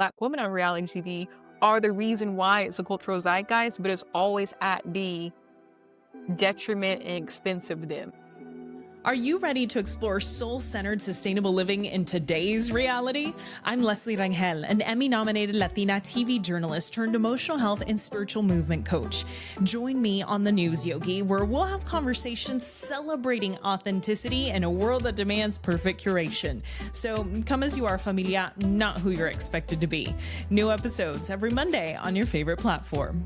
Black women on reality TV are the reason why it's a cultural zeitgeist, but it's always at the detriment and expense of them. Are you ready to explore soul-centered sustainable living in today's reality? I'm Leslie Rangel, an Emmy-nominated Latina TV journalist turned emotional health and spiritual movement coach. Join me on The News Yogi, where we'll have conversations celebrating authenticity in a world that demands perfect curation. So come as you are, familia, not who you're expected to be. New episodes every Monday on your favorite platform.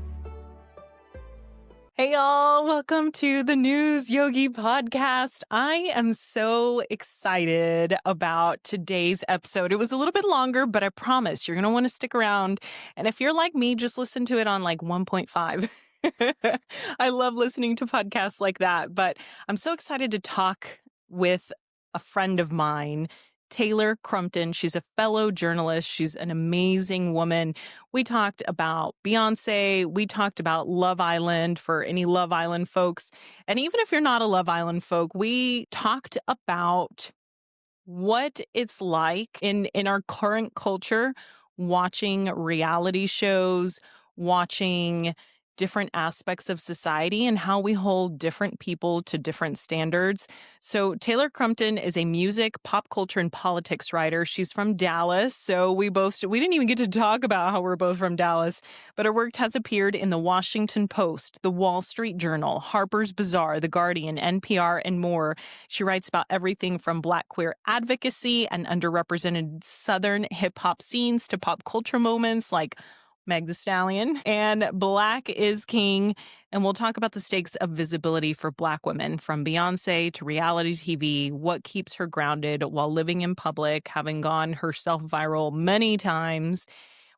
Hey y'all, welcome to the News Yogi podcast. I am so excited about today's episode. It was a little bit longer, but I promise you're going to want to stick around. And if you're like me, just listen to it on like 1.5. I love listening to podcasts like that, but I'm so excited to talk with a friend of mine, Taylor Crumpton. She's a fellow journalist. She's an amazing woman. We talked about Beyoncé. We talked about Love Island for any Love Island folks. And even if you're not a Love Island folk, we talked about what it's like in our current culture, watching reality shows, watching different aspects of society and how we hold different people to different standards. So Taylor Crumpton is a music, pop culture, and politics writer. She's from Dallas. So we didn't even get to talk about how we're both from Dallas, but her work has appeared in the Washington Post, the Wall Street Journal, Harper's Bazaar, The Guardian, NPR, and more. She writes about everything from Black queer advocacy and underrepresented Southern hip hop scenes to pop culture moments like Meg the Stallion and Black is King. And we'll talk about the stakes of visibility for Black women, from Beyoncé to reality TV, what keeps her grounded while living in public, having gone herself viral many times.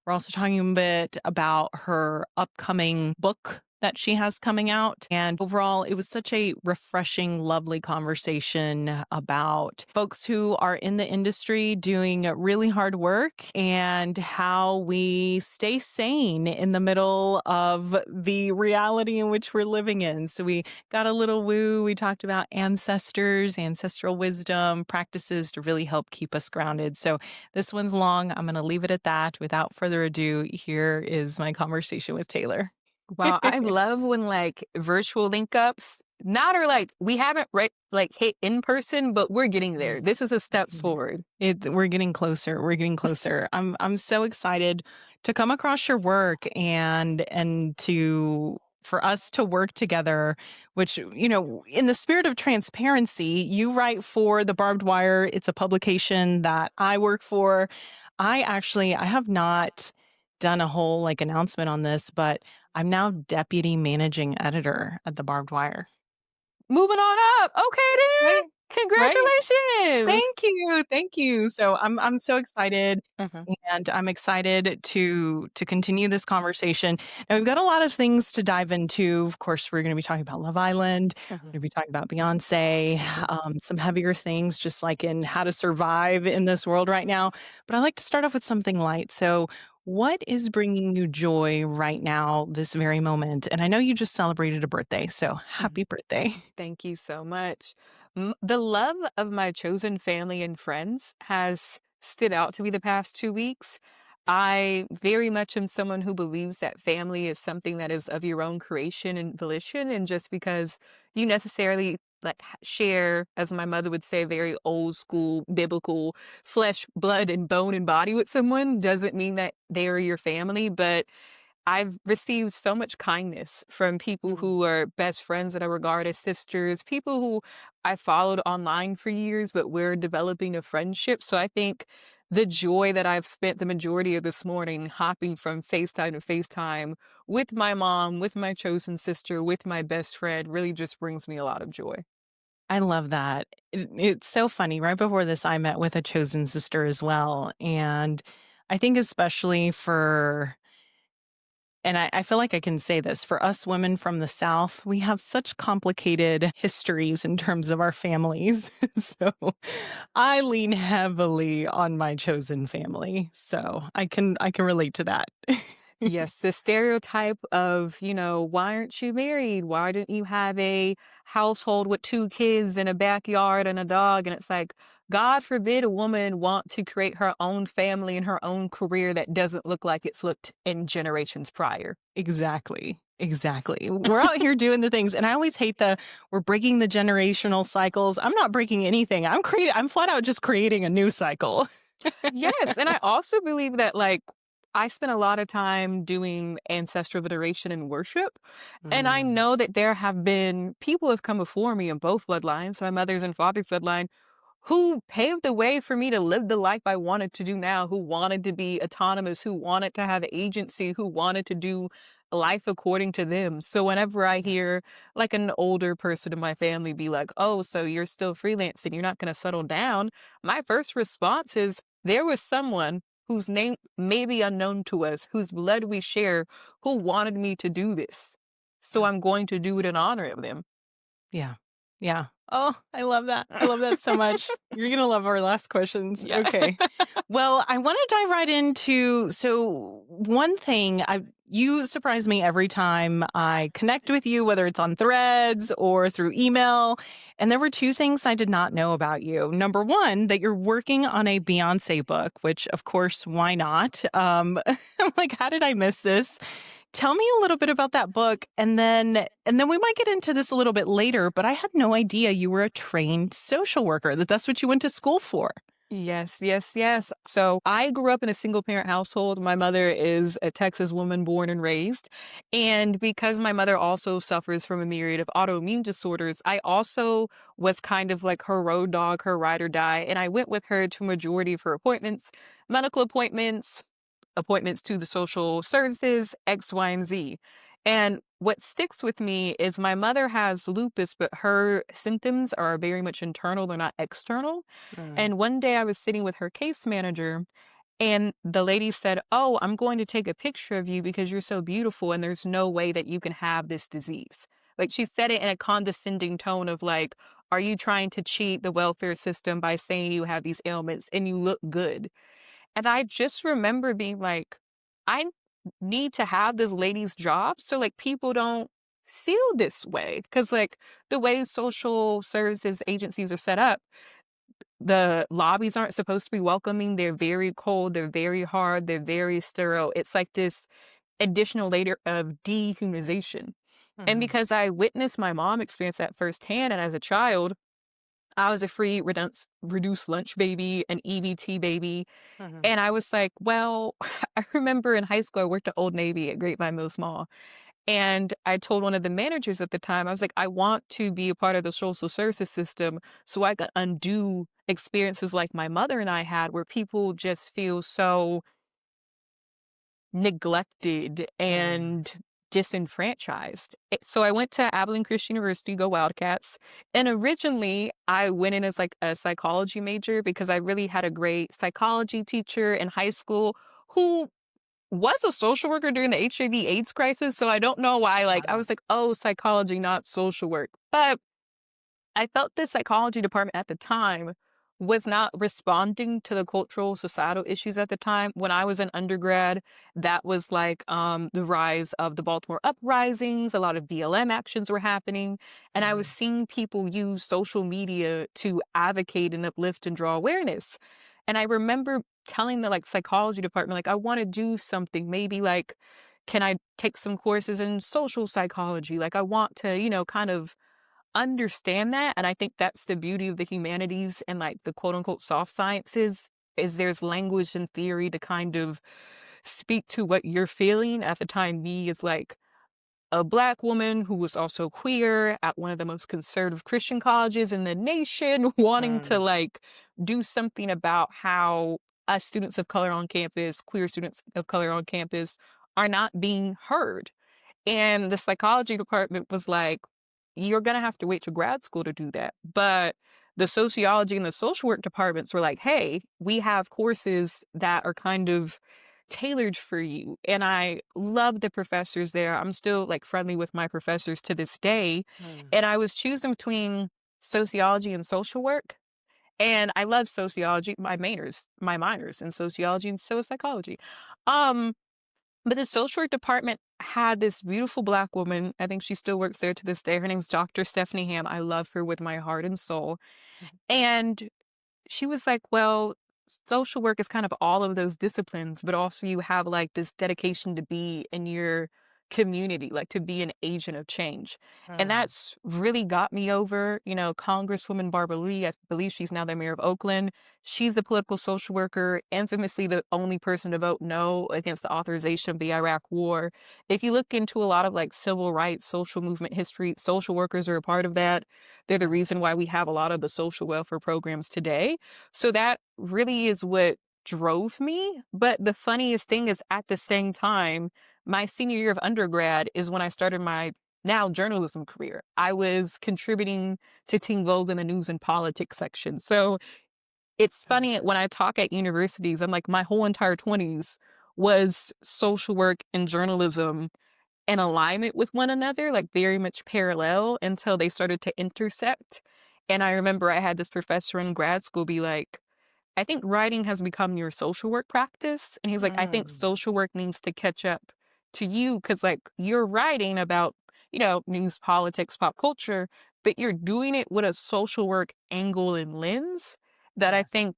We're also talking a bit about her upcoming book that she has coming out. And overall, it was such a refreshing, lovely conversation about folks who are in the industry doing really hard work and how we stay sane in the middle of the reality in which we're living in. So we got a little woo. We talked about ancestral wisdom, practices to really help keep us grounded. So this one's long. I'm going to leave it at that. Without further ado, here is my conversation with Taylor. Wow, I love when virtual link ups not are we haven't hit in person, but we're getting there. This is a step forward. We're getting closer. We're getting closer. I'm so excited to come across your work and for us to work together, which, in the spirit of transparency, you write for the Barbed Wire. It's a publication that I work for. I have not done a whole announcement on this, but I'm now deputy managing editor at the Barbed Wire. Moving on up. Okay, then. Right. Congratulations. Right. Thank you. So I'm so excited, and I'm excited to continue this conversation. Now we've got a lot of things to dive into. Of course, we're going to be talking about Love Island. We're going to be talking about Beyoncé, some heavier things, just like in how to survive in this world right now. But I like to start off with something light. So what is bringing you joy right now, this very moment? And I know you just celebrated a birthday, so happy birthday. Thank you so much. The love of my chosen family and friends has stood out to me the past 2 weeks. I very much am someone who believes that family is something that is of your own creation and volition. And just because you necessarily share, as my mother would say, very old school, biblical flesh, blood, and bone and body with someone doesn't mean that they are your family. But I've received so much kindness from people who are best friends that I regard as sisters, people who I followed online for years, but we're developing a friendship. So I think the joy that I've spent the majority of this morning hopping from FaceTime to FaceTime with my mom, with my chosen sister, with my best friend really just brings me a lot of joy. I love that. It's so funny. Right before this, I met with a chosen sister as well. And I think especially and I feel like I can say this, for us women from the South, we have such complicated histories in terms of our families. So I lean heavily on my chosen family. So I can relate to that. Yes, the stereotype of, why aren't you married? Why didn't you have a household with 2 kids and a backyard and a dog? And it's like, God forbid a woman want to create her own family and her own career that doesn't look like it's looked in generations prior. Exactly. Exactly. We're out here doing the things, and I always hate the we're breaking the generational cycles. I'm not breaking anything. I'm flat out just creating a new cycle. Yes, and I also believe that, I spent a lot of time doing ancestral veneration and worship, and I Mm, know that there have been people have come before me in both bloodlines, my mother's and father's bloodline, who paved the way for me to live the life I wanted to do now, who wanted to be autonomous, who wanted to have agency, who wanted to do life according to them. So whenever I hear like an older person in my family be like, "Oh, so you're still freelancing, you're not going to settle down." My first response is there was someone whose name may be unknown to us, whose blood we share, who wanted me to do this. So yeah. I'm going to do it in honor of them. Yeah. Yeah. Oh, I love that. I love that so much. You're going to love our last questions. Yeah. Okay. Well, I want to dive right into one thing I you surprise me every time I connect with you, whether it's on threads or through email. And there were two things I did not know about you. Number one, that you're working on a Beyonce book, which of course, why not? I'm like, how did I miss this? Tell me a little bit about that book, and then we might get into this a little bit later, but I had no idea you were a trained social worker, that's what you went to school for. Yes, yes, yes. So I grew up in a single parent household. My mother is a Texas woman born and raised. And because my mother also suffers from a myriad of autoimmune disorders, I also was kind of like her road dog, her ride or die. And I went with her to a majority of her appointments, medical appointments, appointments to the social services, X, Y, and Z. And what sticks with me is my mother has lupus, but her symptoms are very much internal, they're not external. Mm, And one day I was sitting with her case manager, and the lady said, "Oh, I'm going to take a picture of you because you're so beautiful, and there's no way that you can have this disease." Like she said it in a condescending tone of like, "Are you trying to cheat the welfare system by saying you have these ailments and you look good?" And I just remember being like, I need to have this lady's job so like people don't feel this way. Cause like the way social services agencies are set up, the lobbies aren't supposed to be welcoming. They're very cold, they're very hard, they're very sterile. It's like this additional layer of dehumanization. And mhm, because I witnessed my mom experience that firsthand, and as a child, I was a free reduced lunch baby, an EBT baby. mhm. And I was like, well, I remember in high school, I worked at Old Navy at Grapevine Mill Mall. And I told one of the managers at the time, I was like, I want to be a part of the social services system so I can undo experiences like my mother and I had, where people just feel so neglected Mm, and disenfranchised. So I went to Abilene Christian University, go Wildcats. And originally I went in as like a psychology major because I really had a great psychology teacher in high school who was a social worker during the HIV/AIDS crisis. So I don't know why, like, I wow. was like, oh, psychology, not social work. But I felt the psychology department at the time was not responding to the cultural societal issues at the time. When I was an undergrad, that was like the rise of the Baltimore uprisings, a lot of BLM actions were happening, and I was Mhm, seeing people use social media to advocate and uplift and draw awareness. And I remember telling the like psychology department, like, I want to do something, maybe like, can I take some courses in social psychology? Like, I want to, kind of understand that, and I think that's the beauty of the humanities and, like, the quote unquote "soft sciences" is there's language and theory to kind of speak to what you're feeling. At the time, me as, like, a Black woman who was also queer at one of the most conservative Christian colleges in the nation, wanting to, mm, like, do something about how us students of color on campus, queer students of color on campus, are not being heard. And the psychology department was like, you're going to have to wait to grad school to do that. But the sociology and the social work departments were like, hey, we have courses that are kind of tailored for you. And I love the professors there. I'm still like friendly with my professors to this day. mm. And I was choosing between sociology and social work. And I love sociology, my minors in sociology and so is psychology. Um, But the social work department had this beautiful Black woman, I think she still works there to this day, her name's Doctor Stephanie Ham, I love her with my heart and soul, Mhm. and she was like, "Well, social work is kind of all of those disciplines, but also you have like this dedication to be in your community, like to be an agent of change." And Mm, that's really got me over, Congresswoman Barbara Lee, I believe she's now the mayor of Oakland. She's a political social worker, infamously the only person to vote no against the authorization of the Iraq War. If you look into a lot of like civil rights, social movement history, social workers are a part of that. They're the yeah. reason why we have a lot of the social welfare programs today. So that really is what drove me. But the funniest thing is at the same time, my senior year of undergrad is when I started my now journalism career. I was contributing to Teen Vogue in the news and politics section. So it's Mm, funny when I talk at universities, I'm like, my whole entire 20s was social work and journalism in alignment with one another, like very much parallel until they started to intersect. And I remember I had this professor in grad school be like, "I think writing has become your social work practice." And he's like, "I think mm, social work needs to catch up to you because, like, you're writing about, news, politics, pop culture, but you're doing it with a social work angle and lens that I yes. think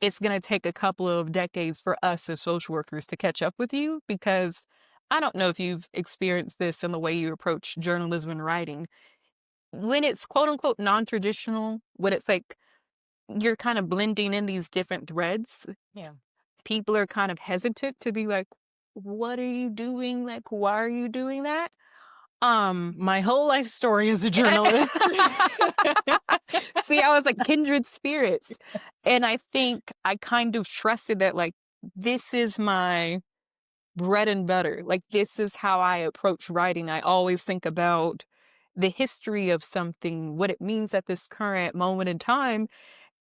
it's gonna take a couple of decades for us as social workers to catch up with you because I don't know if you've experienced this in the way you approach journalism and writing. When it's quote unquote non-traditional, when it's like you're kind of blending in these different threads, Yeah. people are kind of hesitant to be like, "What are you doing? Like, why are you doing that?" Um My whole life story as a journalist. See, I was like kindred spirits. And I think I kind of trusted that like this is my bread and butter. Like this is how I approach writing. I always think about the history of something, what it means at this current moment in time,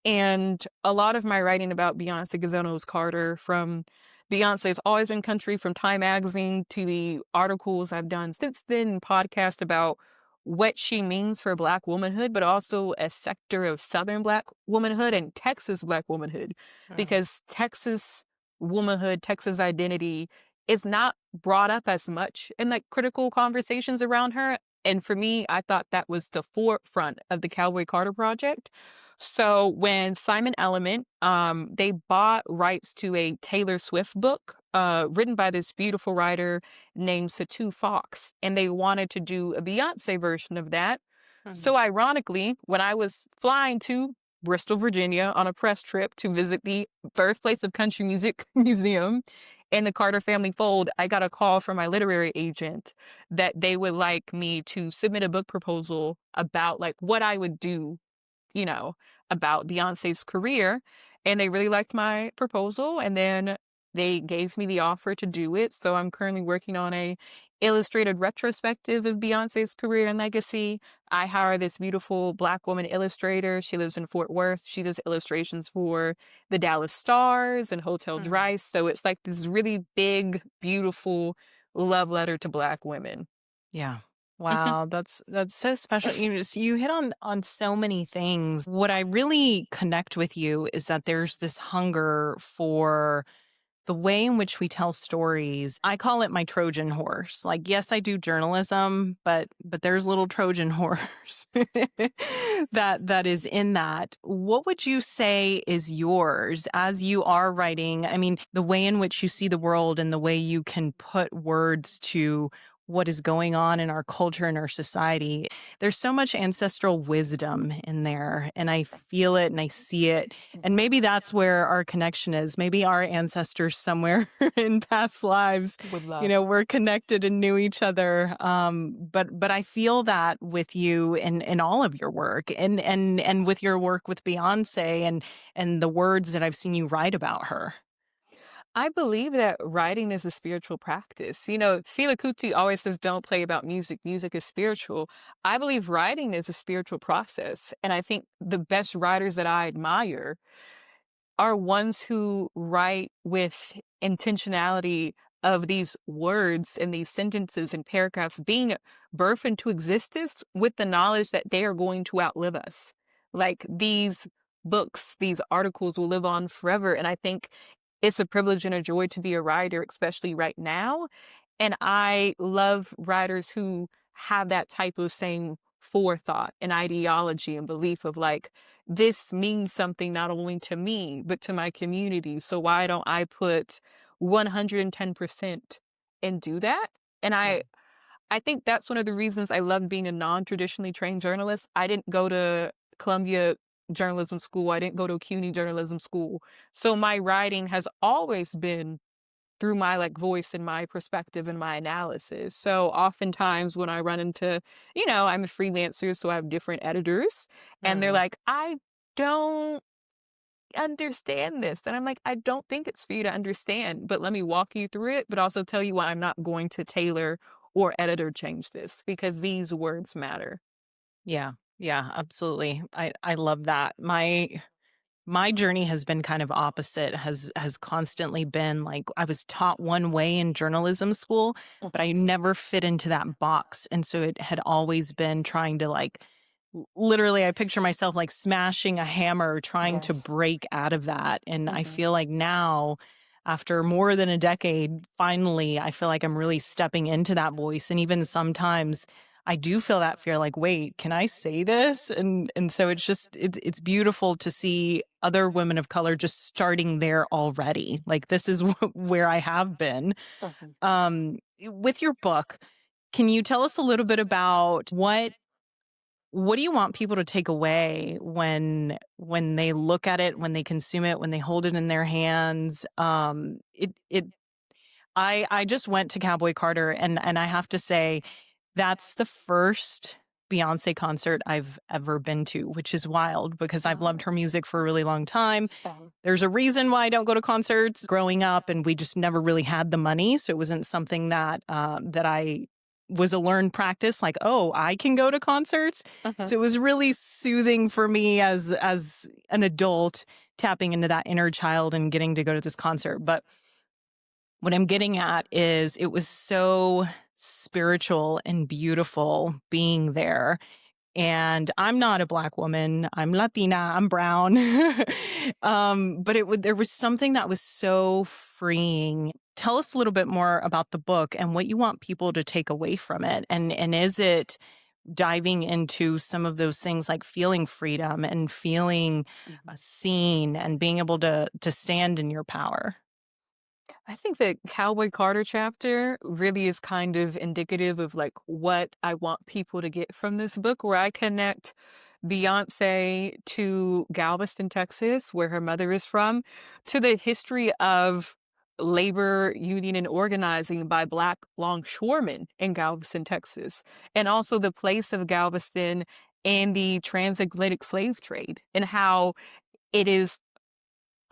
and a lot of my writing about Beyoncé Gazzano's Carter, from Beyoncé's Always Been Country, from Time Magazine to the articles I've done since then, podcast about what she means for Black womanhood, but also a sector of Southern Black womanhood and Texas Black womanhood. Mm, Because Texas womanhood, Texas identity is not brought up as much in like critical conversations around her. And for me, I thought that was the forefront of the Cowboy Carter Project. So when Simon Element, they bought rights to a Taylor Swift book, written by this beautiful writer named Satu Fox, and they wanted to do a Beyonce version of that. mm. So ironically, when I was flying to Bristol, Virginia on a press trip to visit the birthplace of country music museum in the Carter family fold, I got a call from my literary agent that they would like me to submit a book proposal about like what I would do, you know, about Beyonce's career, and they really liked my proposal, and then they gave me the offer to do it. So I'm currently working on a illustrated retrospective of Beyonce's career and legacy. I hire this beautiful Black woman illustrator. She lives in Fort Worth. She does illustrations for the Dallas Stars and Hotel Mm. Dries. So it's like this really big, beautiful love letter to Black women. Yeah. Wow, that's so special. You hit on so many things. What I really connect with you is that there's this hunger for the way in which we tell stories. I call it my Trojan horse. Like, yes, I do journalism, but there's little Trojan horse that is in that. What would you say is yours as you are writing? I mean, the way in which you see the world and the way you can put words to what is going on in our culture and our society. There's so much ancestral wisdom in there, and I feel it and I see it, and maybe that's where our connection is. Maybe our ancestors somewhere in past lives, Would love. were connected and knew each other. But I feel that with you in all of your work, and with your work with Beyonce, and the words that I've seen you write about her. I believe that writing is a spiritual practice. Fela Kuti always says, don't play about music. Music is spiritual. I believe writing is a spiritual process. And I think the best writers that I admire are ones who write with intentionality of these words and these sentences and paragraphs being birthed into existence with the knowledge that they are going to outlive us. Like these books, these articles will live on forever. And I think it's a privilege and a joy to be a writer, especially right now. And I love writers who have that type of same forethought and ideology and belief of like, this means something not only to me, but to my community. So why don't I put 110% and do that? And I think that's one of the reasons I love being a non-traditionally trained journalist. I didn't go to Columbia Journalism School. I didn't go to CUNY Journalism School. So my writing has always been through my like voice and my perspective and my analysis. So oftentimes when I run into, I'm a freelancer, so I have different editors, and they're Mm. like, I don't understand this. And I'm like, I don't think it's for you to understand, but let me walk you through it, but also tell you why I'm not going to tailor or editor change this because these words matter. Yeah. Yeah, absolutely. I love that. My journey has been kind of opposite, has constantly been like I was taught one way in journalism school, but I never fit into that box. And so it had always been trying to like literally I picture myself like smashing a hammer trying to Yes. break out of that. And I Mhm. feel like now after more than a decade, finally I feel like I'm really stepping into that voice. And even sometimes I do feel that fear like, wait, can I say this? And so it's just it's beautiful to see other women of color just starting there already. Like this is where I have been. Mhm. With your book, can you tell us a little bit about what do you want people to take away when they look at it, when they consume it, when they hold it in their hands? I just went to Cowboy Carter and I have to say that's the first Beyoncé concert I've ever been to, which is wild because I've loved Oh. her music for a really long time. Um, There's a reason why I don't go to concerts growing up, and we just never really had the money, so it wasn't something that I was a learned practice, like, "Oh, I can go to concerts." mhm. So it was really soothing for me as an adult tapping into that inner child and getting to go to this concert, but what I'm getting at is it was so spiritual and beautiful being there. And I'm not a black woman. I'm Latina. I'm brown. But there was something that was so freeing. Tell us a little bit more about the book and what you want people to take away from it. And is it diving into some of those things like feeling freedom and feeling Mhm. seen and being able to stand in your power? I think that Cowboy Carter chapter really is kind of indicative of like what I want people to get from this book, where I connect Beyonce to Galveston, Texas, where her mother is from, to the history of labor union and organizing by Black longshoremen in Galveston, Texas, and also the place of Galveston in the transatlantic slave trade and how it is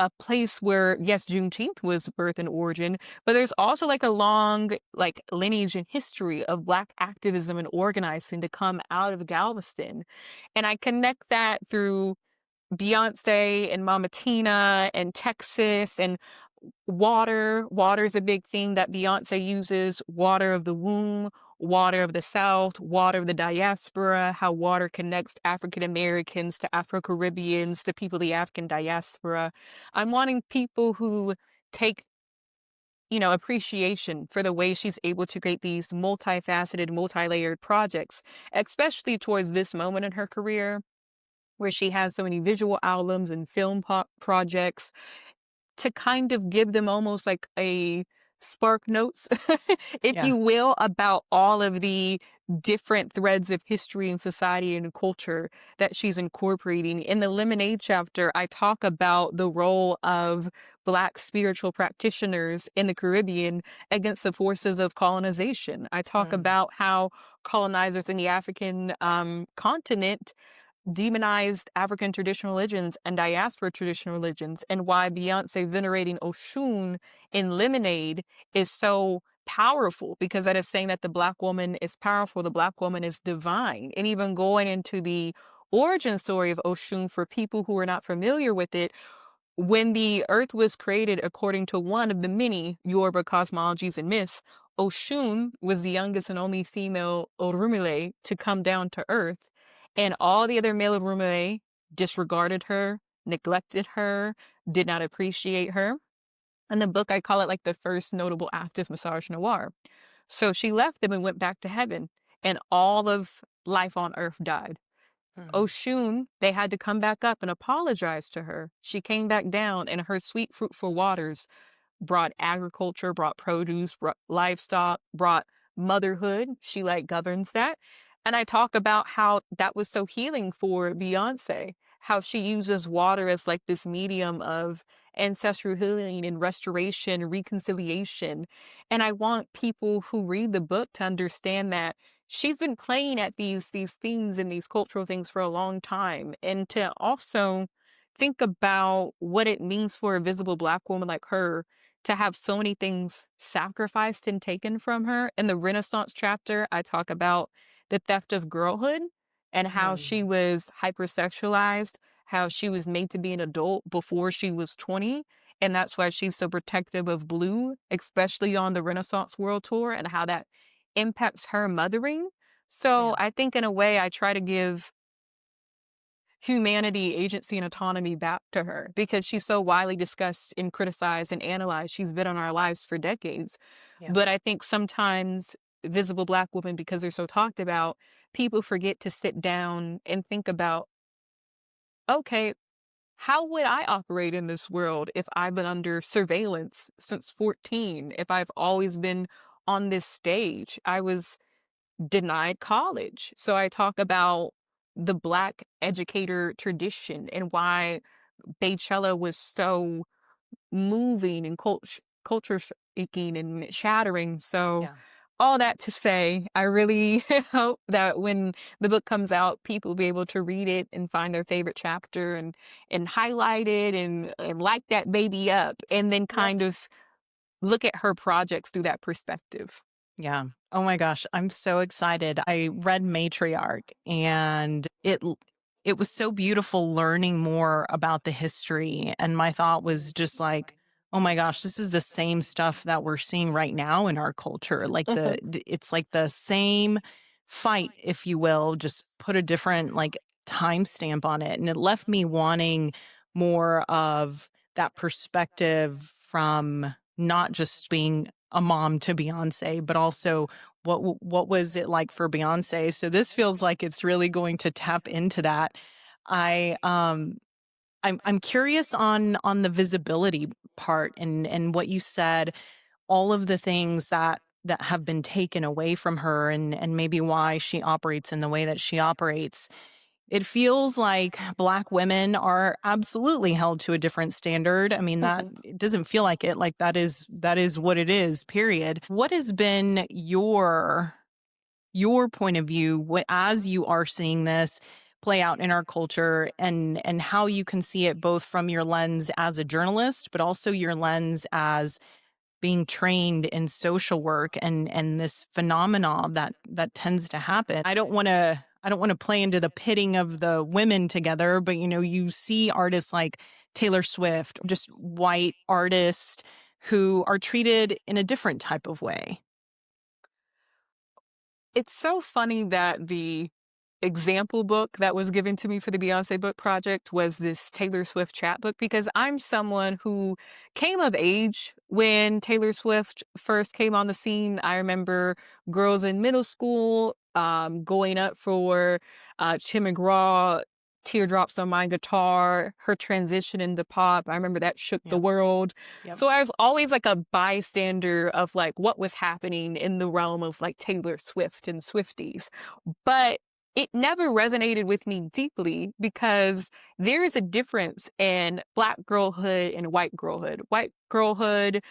a place where, yes, Juneteenth was birth and origin, but there's also like a long like lineage and history of Black activism and organizing to come out of Galveston. And I connect that through Beyonce and Mama Tina and Texas and water. Water is a big theme that Beyonce uses. Water of the womb, water of the South, water of the diaspora, how water connects African Americans to Afro Caribbeans, to people of the African diaspora. I'm wanting people who take, appreciation for the way she's able to create these multifaceted, multi-layered projects, especially towards this moment in her career where she has so many visual albums and film projects to kind of give them almost like a spark notes, if Yeah. you will, about all of the different threads of history and society and culture that she's incorporating. In the Lemonade chapter, I talk about the role of Black spiritual practitioners in the Caribbean against the forces of colonization. I talk Mm. about how colonizers in the African continent demonized African traditional religions and diaspora traditional religions, and why Beyonce venerating Oshun in Lemonade is so powerful because that is saying that the Black woman is powerful, the Black woman is divine. And even going into the origin story of Oshun for people who are not familiar with it, when the earth was created according to one of the many Yoruba cosmologies and myths, Oshun was the youngest and only female Orumile to come down to earth, and all the other male Orumile disregarded her, neglected her, did not appreciate her. In the book, I call it like the first notable act of misogynoir. So she left them and went back to heaven, and all of life on earth died. Mm. Oshun, they had to come back up and apologize to her. She came back down, and her sweet fruitful waters brought agriculture, brought produce, brought livestock, brought motherhood. She like governs that. And I talk about how that was so healing for Beyonce, how she uses water as like this medium of ancestral healing and restoration, reconciliation. And I want people who read the book to understand that she's been playing at these themes and these cultural things for a long time. And to also think about what it means for a visible Black woman like her to have so many things sacrificed and taken from her. In the Renaissance chapter, I talk about the theft of girlhood and how she Mm. was hypersexualized, how she was made to be an adult before she was 20. And that's why she's so protective of Blue, especially on the Renaissance World Tour, and how that impacts her mothering. So Yeah. I think in a way, I try to give humanity, agency, and autonomy back to her because she's so widely discussed and criticized and analyzed. She's been in our lives for decades. Yeah. But I think sometimes visible Black women, because they're so talked about, people forget to sit down and think about, okay, how would I operate in this world if I've been under surveillance since 14? If I've always been on this stage? I was denied college. So I talk about the Black educator tradition and why Beychella was so moving and culture shaking and shattering. So Yeah. all that to say, I really hope that when the book comes out, people will be able to read it and find their favorite chapter and highlight it and light that baby up and then Yep. kind of look at her projects through that perspective. Yeah. Oh my gosh, I'm so excited. I read Matriarch and it was so beautiful learning more about the history, and my thought was just like, "Oh my gosh, this is the same stuff that we're seeing right now in our culture." Like Mhm. it's like the same fight, if you will, just put a different like timestamp on it, and it left me wanting more of that perspective from not just being a mom to Beyoncé, but also what was it like for Beyoncé? So this feels like it's really going to tap into that. I I'm curious on the visibility part and what you said, all of the things that have been taken away from her and maybe why she operates in the way that she operates. It feels like Black women are absolutely held to a different standard. I mean, that Mhm. it doesn't feel like that is what it is, period. What has been your point of view as you are seeing this play out in our culture and how you can see it both from your lens as a journalist, but also your lens as being trained in social work and this phenomenon that tends to happen. I don't want to play into the pitting of the women together, but you know, you see artists like Taylor Swift, just white artists who are treated in a different type of way. It's so funny that the example book that was given to me for the Beyoncé book project was this Taylor Swift chapbook because I'm someone who came of age when Taylor Swift first came on the scene. I remember girls in middle school going up for Tim McGraw, Teardrops on My Guitar, her transition into pop. I remember that shook the Yep. world. Yep. So I was always like a bystander of like what was happening in the realm of like Taylor Swift and Swifties. But it never resonated with me deeply because there is a difference in Black girlhood and white girlhood. White girlhood,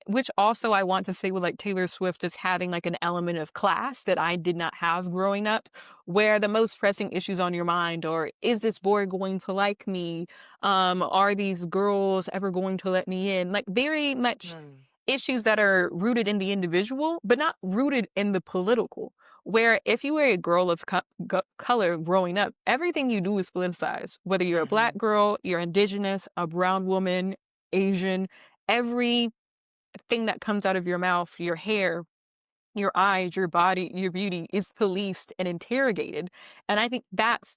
which also I want to say with like Taylor Swift is having like an element of class that I did not have growing up, where the most pressing issues on your mind are, is this boy going to like me? Are these girls ever going to let me in? Like very much Mm. issues that are rooted in the individual, but not rooted in the political. Where if you were a girl of color growing up, everything you do is politicized. Whether you're a Black Mhm. girl, you're indigenous, a brown woman, Asian, every thing that comes out of your mouth, your hair, your eyes, your body, your beauty is policed and interrogated. And I think that's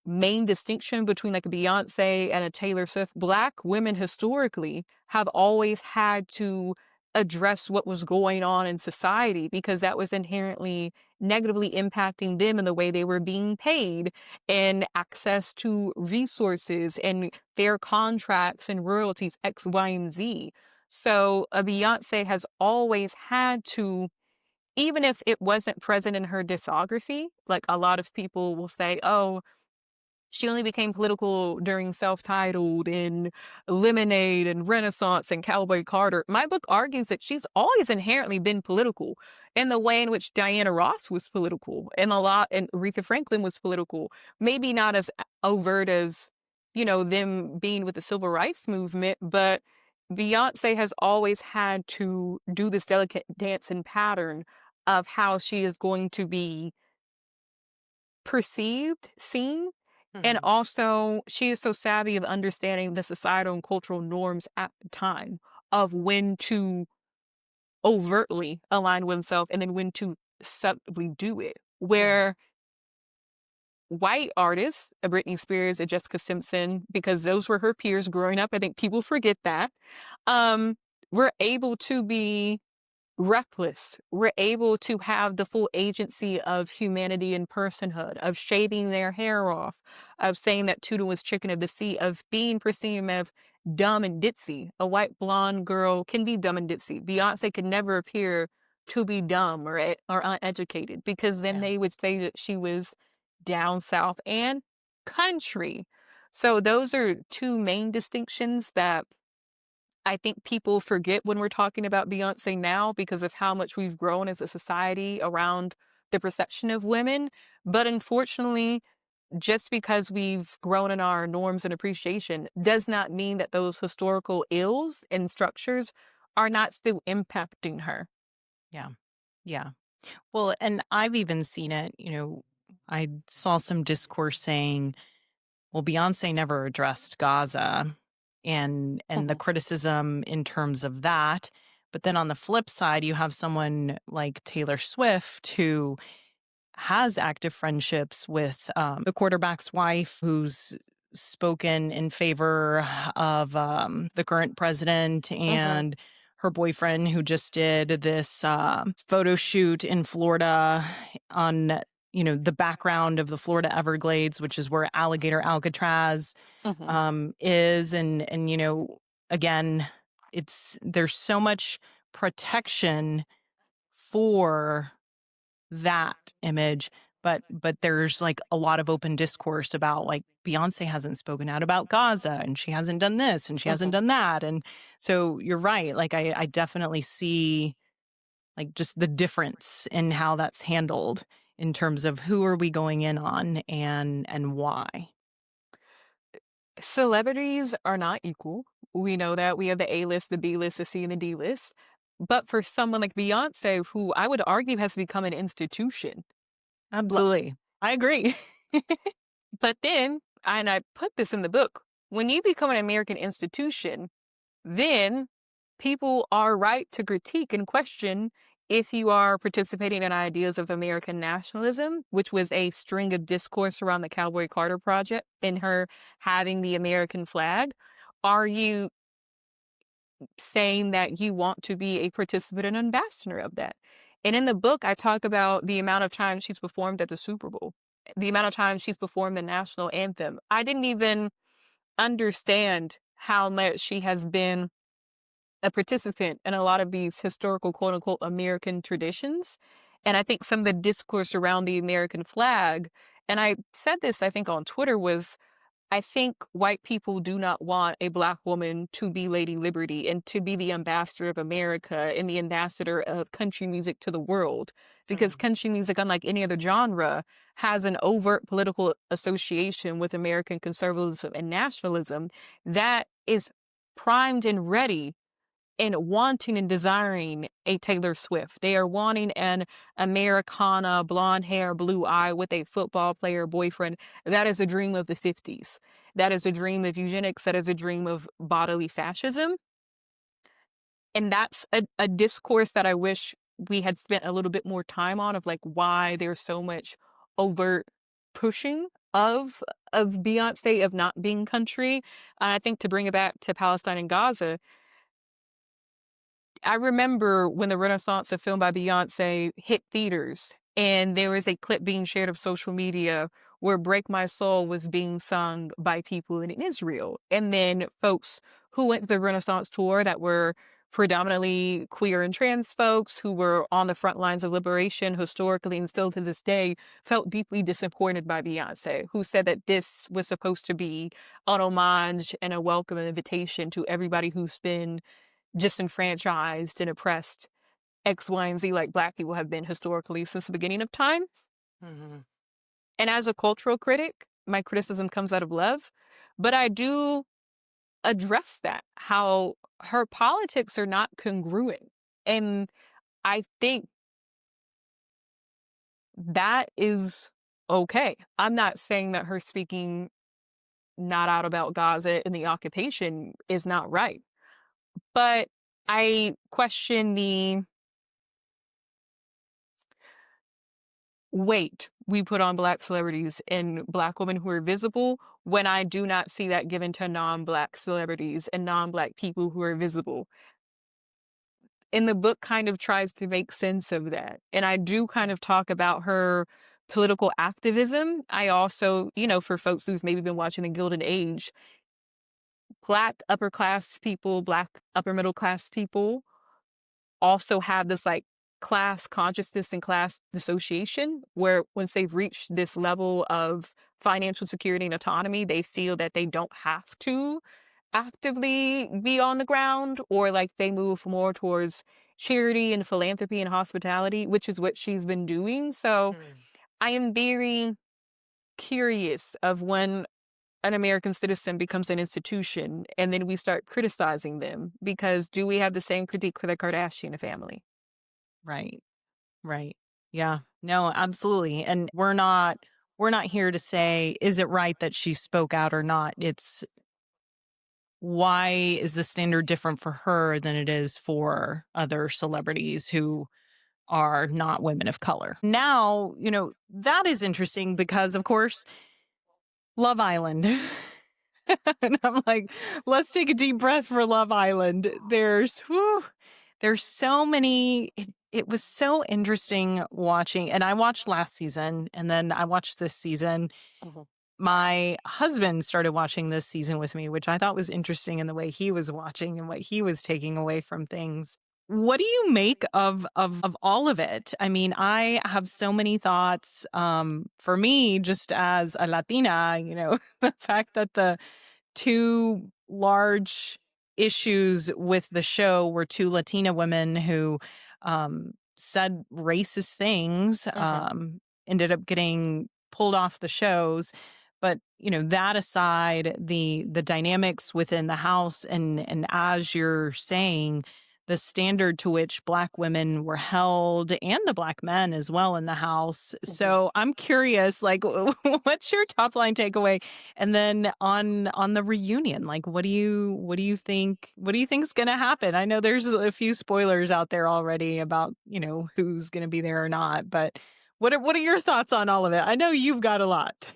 main distinction between like a Beyoncé and a Taylor Swift. Black women historically have always had to address what was going on in society because that was inherently negatively impacting them in the way they were being paid and access to resources and fair contracts and royalties, X, Y, and Z. So a Beyonce has always had to, even if it wasn't present in her discography, like a lot of people will say, oh, she only became political during Self-Titled and Lemonade and Renaissance and Cowboy Carter. My book argues that she's always inherently been political in the way in which Diana Ross was political and a lot and Aretha Franklin was political. Maybe not as overt as, them being with the civil rights movement, but Beyonce has always had to do this delicate dance and pattern of how she is going to be perceived, seen, and Mhm. also, she is so savvy of understanding the societal and cultural norms at the time of when to overtly align oneself and then when to subtly do it. Right. Where white artists, a Britney Spears, a Jessica Simpson, because those were her peers growing up, I think people forget that, um, were able to be reckless. We're able to have the full agency of humanity and personhood, of shaving their hair off, of saying that Tuna was chicken of the sea, of being perceived as dumb and ditzy. A white blonde girl can be dumb and ditzy. Beyonce could never appear to be dumb or uneducated because then Yeah. they would say that she was down south and country. So those are two main distinctions that I think people forget when we're talking about Beyoncé now because of how much we've grown as a society around the perception of women. But unfortunately, just because we've grown in our norms and appreciation does not mean that those historical ills and structures are not still impacting her. Yeah. Yeah. Well, and I've even seen it, I saw some discourse saying, well, Beyonce never addressed Gaza and the Mhm, criticism in terms of that. But then on the flip side, you have someone like Taylor Swift who has active friendships with the quarterback's wife, who's spoken in favor of the current president, mhm, and her boyfriend, who just did this photo shoot in Florida on the background of the Florida Everglades, which is where alligator Alcatraz mhm. is, and again, there's so much protection for that image, but there's, like, a lot of open discourse about, like, Beyoncé hasn't spoken out about Gaza, and she hasn't done this, and she hasn't Mhm. done that, and so you're right, like, I definitely see, like, just the difference in how that's handled in terms of who are we going in on and why. Celebrities are not equal. We know that. We have the A list, the B list, the C, and the D list. But for someone like Beyonce, who I would argue has become an institution, Absolutely. I agree. but then, and I put this in the book, when you become an American institution, then people are right to critique and question if you are participating in ideas of American nationalism, which was a string of discourse around the Cowboy Carter project and her having the American flag. Are you saying that you want to be a participant and ambassador of that? And in the book, I talk about the amount of times she's performed at the Super Bowl, the amount of times she's performed the national anthem. I didn't even understand how much she has been a participant in a lot of these historical quote unquote American traditions. And I think some of the discourse around the American flag, and I said this, I think, on Twitter, was I think white people do not want a black woman to be Lady Liberty and to be the ambassador of America and the ambassador of country music to the world. Because Mhm. country music, unlike any other genre, has an overt political association with American conservatism and nationalism that is primed and ready and wanting and desiring a Taylor Swift. They are wanting an Americana, blonde hair, blue eye with a football player boyfriend. That is a dream of the 50s. That is a dream of eugenics. That is a dream of bodily fascism. And that's a discourse that I wish we had spent a little bit more time on, of like why there's so much overt pushing of of Beyoncé of not being country. And I think to bring it back to Palestine and Gaza, I remember when the Renaissance, a film by Beyoncé, hit theaters, and there was a clip being shared of social media where Break My Soul was being sung by people in Israel. And then folks who went to the Renaissance tour that were predominantly queer and trans folks who were on the front lines of liberation historically and still to this day felt deeply disappointed by Beyonce, who said that this was supposed to be an homage and a welcome and invitation to everybody who's been disenfranchised and oppressed X, Y, and Z like Black people have been historically since the beginning of time. Mhm. And as a cultural critic, my criticism comes out of love, but I do address that, how her politics are not congruent. And I think that is okay. I'm not saying that her speaking not out about Gaza and the occupation is not right, but I question the weight we put on Black celebrities and Black women who are visible when I do not see that given to non-Black celebrities and non-Black people who are visible. And the book kind of tries to make sense of that. And I do kind of talk about her political activism. I also, for folks who've maybe been watching The Gilded Age, Black upper class people, Black upper middle class people also have this like class consciousness and class dissociation where once they've reached this level of financial security and autonomy, they feel that they don't have to actively be on the ground, or like they move more towards charity and philanthropy and hospitality, which is what she's been doing. So Mm. I am very curious of when an American citizen becomes an institution and then we start criticizing them, because do we have the same critique for the Kardashian family? Right. Right. Yeah. No, absolutely. And we're not here to say is it right that she spoke out or not. It's why is the standard different for her than it is for other celebrities who are not women of color. Now, that is interesting because of course Love Island. And I'm like, let's take a deep breath for Love Island. There's so many. It was so interesting watching, and I watched last season, and then I watched this season. Mhm. My husband started watching this season with me, which I thought was interesting in the way he was watching and what he was taking away from things. What do you make of all of it? I mean, I have so many thoughts. For me, just as a Latina, the fact that the two large issues with the show were two Latina women who said racist things, Mhm. ended up getting pulled off the shows. But that aside, the dynamics within the house, and as you're saying, the standard to which Black women were held and the Black men as well in the house. Mhm. So I'm curious, like, what's your top line takeaway? And then on the reunion, like, what do you think is going to happen? I know there's a few spoilers out there already about who's going to be there or not, but what are your thoughts on all of it? I know you've got a lot.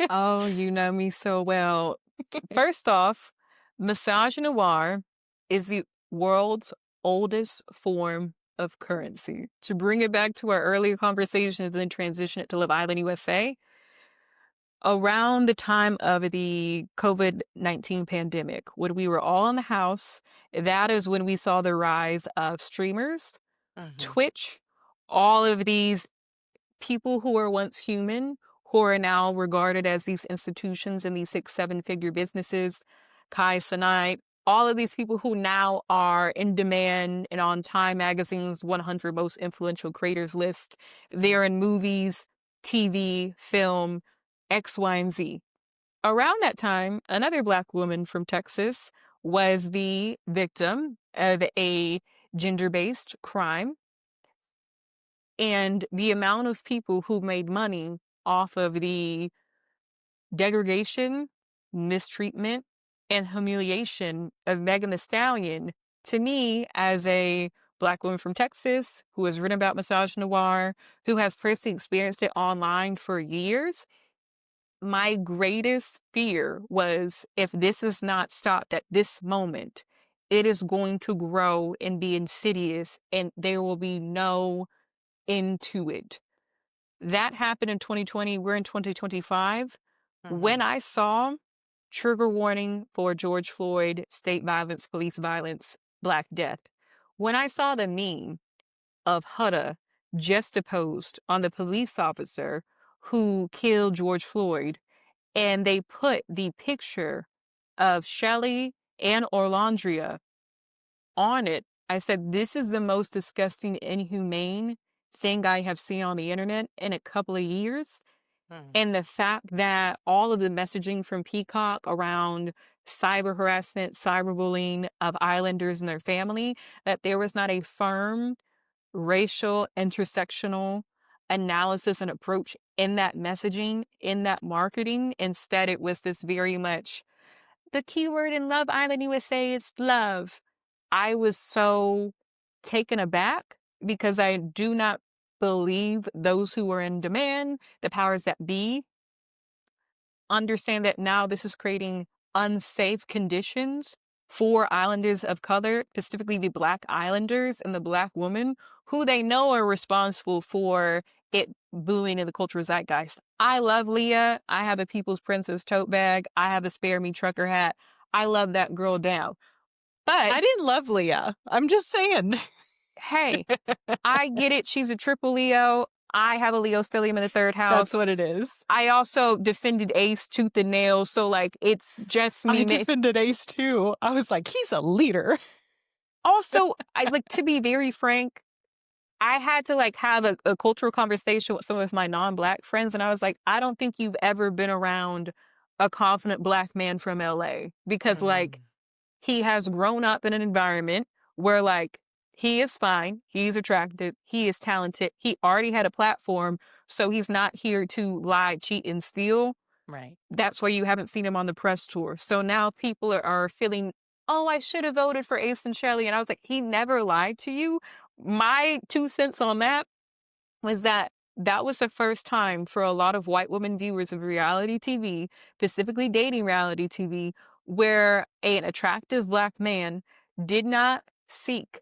Oh, you know me so well. First off, misogynoir is the world's oldest form of currency. To bring it back to our earlier conversation and then transition it to Love Island USA, around the time of the COVID-19 pandemic, when we were all in the house, that is when we saw the rise of streamers, Mhm. Twitch, all of these people who were once human, who are now regarded as these institutions and these 6, 7 figure businesses, Kai Cenat, all of these people who now are in demand and on Time Magazine's 100 most influential creators list. They're in movies, TV, film, X, Y, and Z. Around that time, another Black woman from Texas was the victim of a gender based crime, and the amount of people who made money off of the degradation, mistreatment, and humiliation of Megan Thee Stallion, to me, as a Black woman from Texas who has written about misogynoir, who has personally experienced it online for years, my greatest fear was if this is not stopped at this moment, it is going to grow and be insidious and there will be no end to it. That happened in 2020. We're in 2025. When Mhm. I saw trigger warning for George Floyd, state violence, police violence, Black death, when I saw the meme of Hutta juxtaposed on the police officer who killed George Floyd, and they put the picture of Shelley and Orlandria on it, I said, this is the most disgusting, inhumane thing I have seen on the internet in a couple of years. Mhm. And the fact that all of the messaging from Peacock around cyber harassment, cyberbullying of islanders and their family, that there was not a firm racial, intersectional analysis and approach in that messaging, in that marketing. Instead, it was this very much the keyword in Love Island USA is love. I was so taken aback because I do not believe those who are in demand, the powers that be, understand that now this is creating unsafe conditions for islanders of color, specifically the Black Islanders and the Black women, who they know are responsible for it booming in the cultural zeitgeist. I love Leah. I have a People's Princess tote bag. I have a Spare Me trucker hat. I love that girl down. But I didn't love Leah. I'm just saying. hey, I get it. She's a triple Leo. I have a Leo stellium in the third That's house. what it is. I also defended Ace tooth and nail, so like it's just I me. defended Ace too. I was like, he's a leader. Also, I like to be very frank. I had to like have a cultural conversation with some of my non-black friends, and I was like, I don't think you've ever been around a confident Black man from LA because like Mhm. he has grown up in an environment where like he is fine, he's attractive, he is talented, he already had a platform, so he's not here to lie, cheat, and steal. Right. That's why you haven't seen him on the press tour. So now people are feeling, oh, I should have voted for Ace and Shelley. And I was like, he never lied to you. My 2 cents on that was that that was the first time for a lot of white women viewers of reality TV, specifically dating reality TV, where an attractive Black man did not seek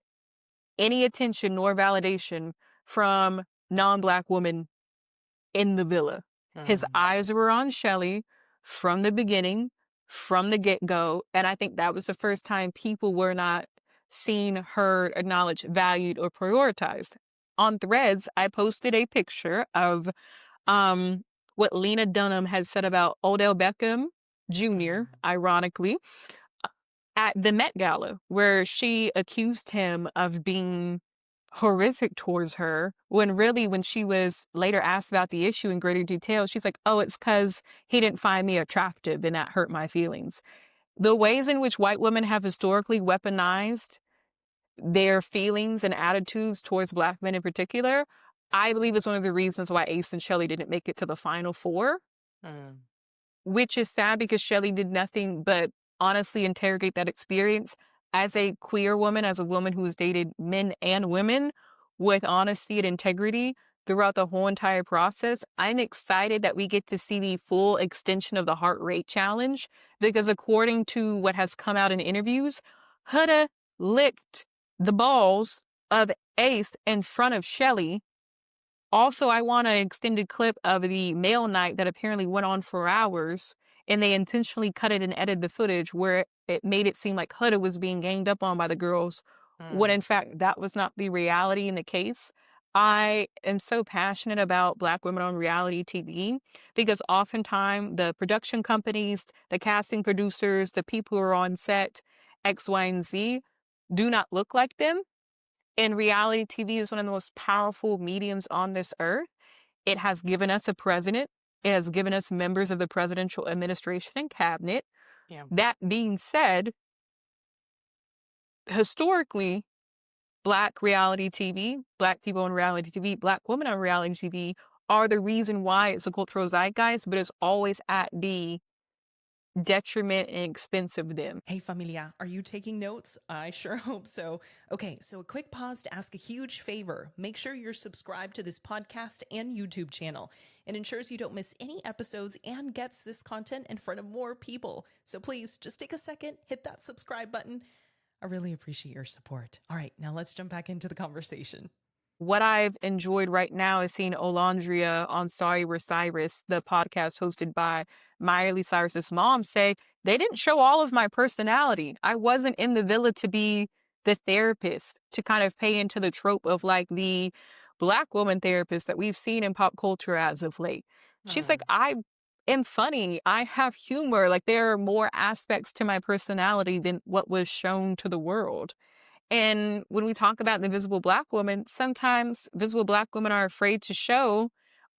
any attention nor validation from non-Black women in the villa. His Mhm. eyes were on Shelley from the beginning, from the get-go, and I think that was the first time people were not seen, heard, acknowledged, valued, or prioritized. On Threads, I posted a picture of what Lena Dunham had said about Odell Beckham Jr., Mhm. ironically, at the Met Gala, where she accused him of being horrific towards her, when really, when she was later asked about the issue in greater detail, she's like, oh, it's because he didn't find me attractive and that hurt my feelings. The ways in which white women have historically weaponized their feelings and attitudes towards Black men in particular, I believe is one of the reasons why Ace and Shelley didn't make it to the final four, Mhm. which is sad because Shelley did nothing but honestly interrogate that experience as a queer woman, as a woman who's dated men and women with honesty and integrity throughout the whole entire process. I'm excited that we get to see the full extension of the heart rate challenge because according to what has come out in interviews, Huda licked the balls of Ace in front of Shelley. Also, I want an extended clip of the mail night that apparently went on for hours, and they intentionally cut it and edited the footage where it made it seem like Huda was being ganged up on by the girls, when Mhm. in fact that was not the reality in the case. I am so passionate about Black women on reality TV because oftentimes the production companies, the casting producers, the people who are on set, X, Y, and Z, do not look like them. And reality TV is one of the most powerful mediums on this earth. It has given us a president. It has given us members of the presidential administration and cabinet. Yeah. That being said, historically, Black reality TV, Black people on reality TV, Black women on reality TV are the reason why it's a cultural zeitgeist, but it's always at the detriment and expense of them. Hey, familia, are you taking notes? I sure hope so. Okay, so a quick pause to ask a huge favor. Make sure you're subscribed to this podcast and YouTube channel. It ensures you don't miss any episodes and gets this content in front of more people. So please just take a second, hit that subscribe button. I really appreciate your support. All right, now let's jump back into the conversation. What I've enjoyed right now is seeing Olandria on Sorry We're Cyrus, the podcast hosted by Miley Cyrus's mom, say, they didn't show all of my personality. I wasn't in the villa to be the therapist, to kind of pay into the trope of like the Black woman therapist that we've seen in pop culture as of late. She's like, Hmm. I am funny. I have humor. Like, there are more aspects to my personality than what was shown to the world. And when we talk about the visible Black woman, sometimes visible Black women are afraid to show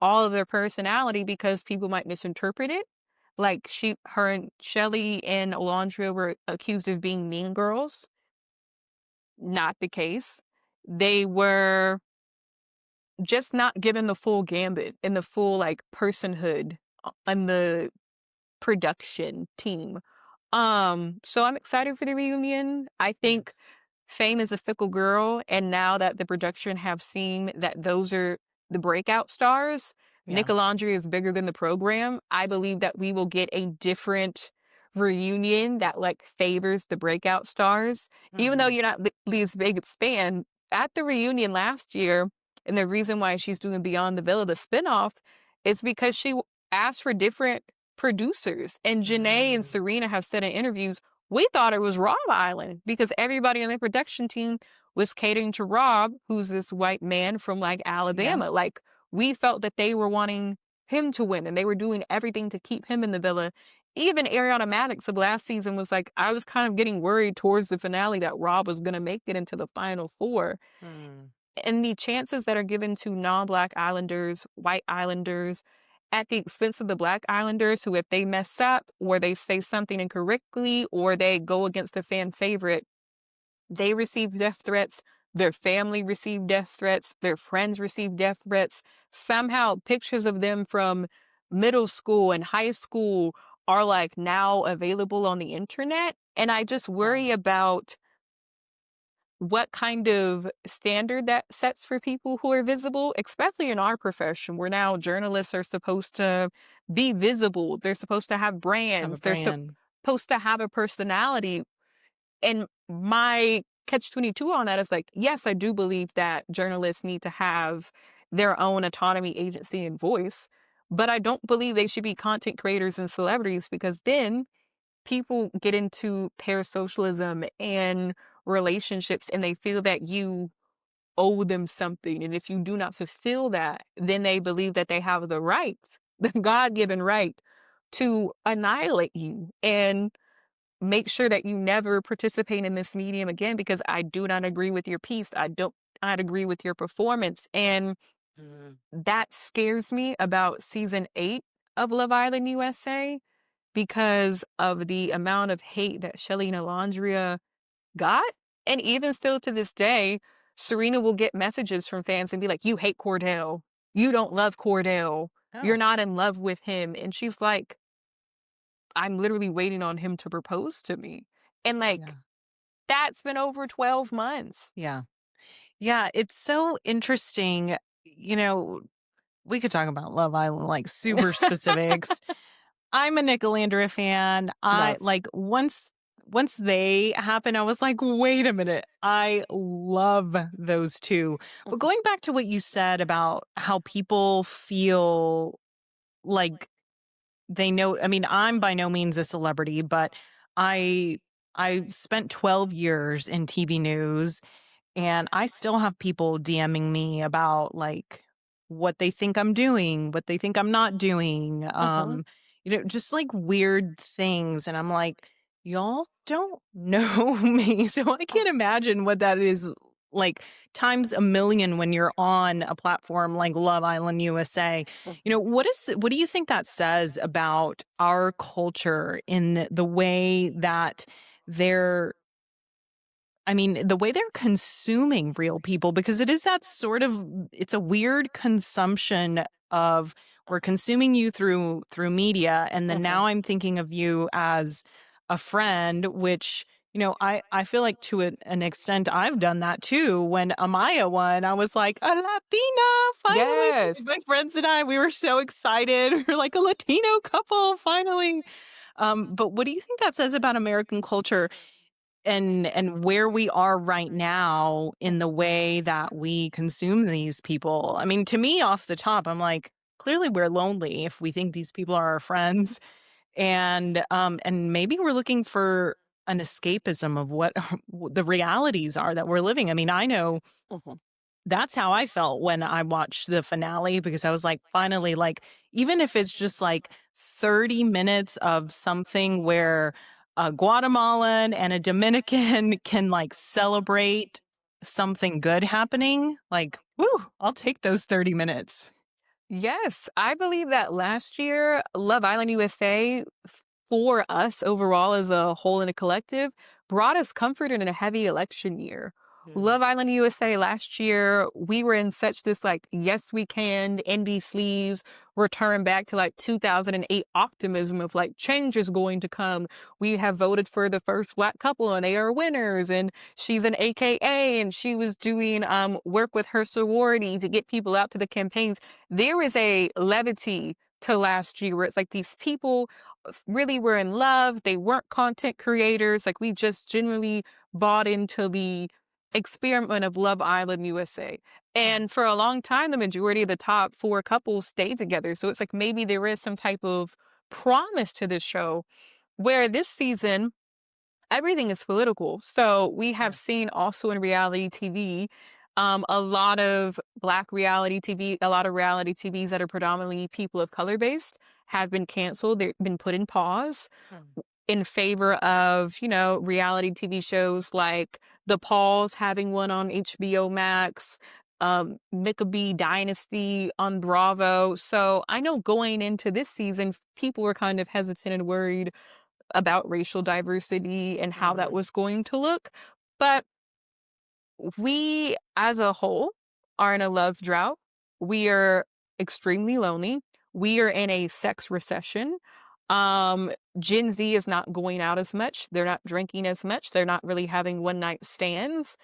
all of their personality because people might misinterpret it. Like her and Shelly and Alondra were accused of being mean girls. Not the case. They were just not given the full gambit and the full like personhood on the production team. So I'm excited for the reunion. I Yeah. think fame is a fickle girl, and now that the production have seen that those are the breakout stars, Nick Yeah. Laundrie is bigger than the program. I believe that we will get a different reunion that like favors the breakout stars. Even though Hmm. you're not Lee's biggest fan, at the reunion last year, and the reason why she's doing Beyond the Villa, the spinoff, is because she asked for different producers. And Janae and Mm. Serena have said in interviews, we thought it was Rob Island because everybody on the production team was catering to Rob, who's this white man from like Yeah. Alabama. Like, we felt that they were wanting him to win and they were doing everything to keep him in the villa. Even Ariana Madix of last season was like, I was kind of getting worried towards the finale that Rob was going to make it into the final four. Mm. And the chances that are given to non-Black Islanders, white Islanders, at the expense of the Black Islanders, who if they mess up or they say something incorrectly or they go against a fan favorite, they receive death threats, their family receive death threats, their friends receive death threats. Somehow pictures of them from middle school and high school are like now available on the internet. And I just Wow. worry about what kind of standard that sets for people who are visible, especially in our profession, where now journalists are supposed to be visible. They're supposed to have Have a brands. They're brand. supposed to have a personality. And my catch 22 on that is like, yes, I do believe that journalists need to have their own autonomy, agency, and voice. But I don't believe they should be content creators and celebrities because then people get into parasocialism and relationships and they feel that you owe them something. And if you do not fulfill that, then they believe that they have the rights, the God given right to annihilate you and make sure that you never participate in this medium again because I do not agree with your piece. I don't not agree with your performance. And Mm. that scares me about season 8 of Love Island USA because of the amount of hate that Shelly and Alondria got. And even still to this day, Serena will get messages from fans and be like, you hate Cordell. You don't love Cordell. You're Oh, not in love with him. And she's like, I'm literally waiting on him to propose to me. And like, yeah. that's been over 12 months. Yeah. Yeah. It's so interesting. You know, we could talk about Love Island, like super specifics. I'm a Nicolandra fan. I Love. like once they happen, I was like, wait a minute. I love those two. But Mhm, going back to what you said about how people feel like they know, I mean, I'm by no means a celebrity, but I I spent 12 years in TV news and I still have people DMing me about like what they think I'm doing, what they think I'm not doing, uh-huh, just like weird things. And I'm like, y'all don't know me. So I uh, can't imagine what that is like times a million when you're on a platform like Love Island USA. mhm. What do you think that says about our culture in the way that they're I mean, the way they're consuming real people, because it is that sort of, it's a weird consumption of, we're consuming you through media, and then Mhm. now I'm thinking of you as a friend, which, I feel like to an extent I've done that too. When Amaya won, I was like, a Latina, finally. Yes. My friends and I, we were so excited. We're like a Latino couple, finally. But what do you think that says about American culture and where we are right now in the way that we consume these people? I mean, to me, off the top, I'm like, clearly we're lonely if we think these people are our friends, and maybe we're looking for an escapism of what the realities are that we're living. I mean, I know Mhm. that's how I felt when I watched the finale, because I was like, finally, like, even if it's just like 30 minutes of something where a Guatemalan and a Dominican can like celebrate something good happening, like, woo, I'll take those 30 minutes. Yes, I believe that last year, Love Island USA, for us overall as a whole and a collective, brought us comfort in a heavy election year. Mm, Love Island USA last year, we were in such this like, yes, we can, indie sleeves, return back to like 2008 optimism of like, change is going to come. We have voted for the first Black couple and they are winners. And she's an AKA and she was doing work with her sorority to get people out to the campaigns. There is a levity to last year where it's like these people really were in love. They weren't content creators. Like we just genuinely bought into the experiment of Love Island USA. mm, And for a long time, the majority of the top four couples stayed together. So it's like maybe there is some type of promise to this show where this season everything is political. So we have mm, seen also in reality TV, a lot of Black reality TV, a lot of reality TVs that are predominantly people of color based have been canceled. They've been put in pause mm, in favor of, reality TV shows like The Pauls having one on HBO Max, Mickabee Dynasty on Bravo. So I know going into this season, people were kind of hesitant and worried about racial diversity and how that mhm, was going to look. But we, as a whole, are in a love drought. We are extremely lonely. We are in a sex recession. Gen Z is not going out as much. They're not drinking as much. They're not really having one night stands.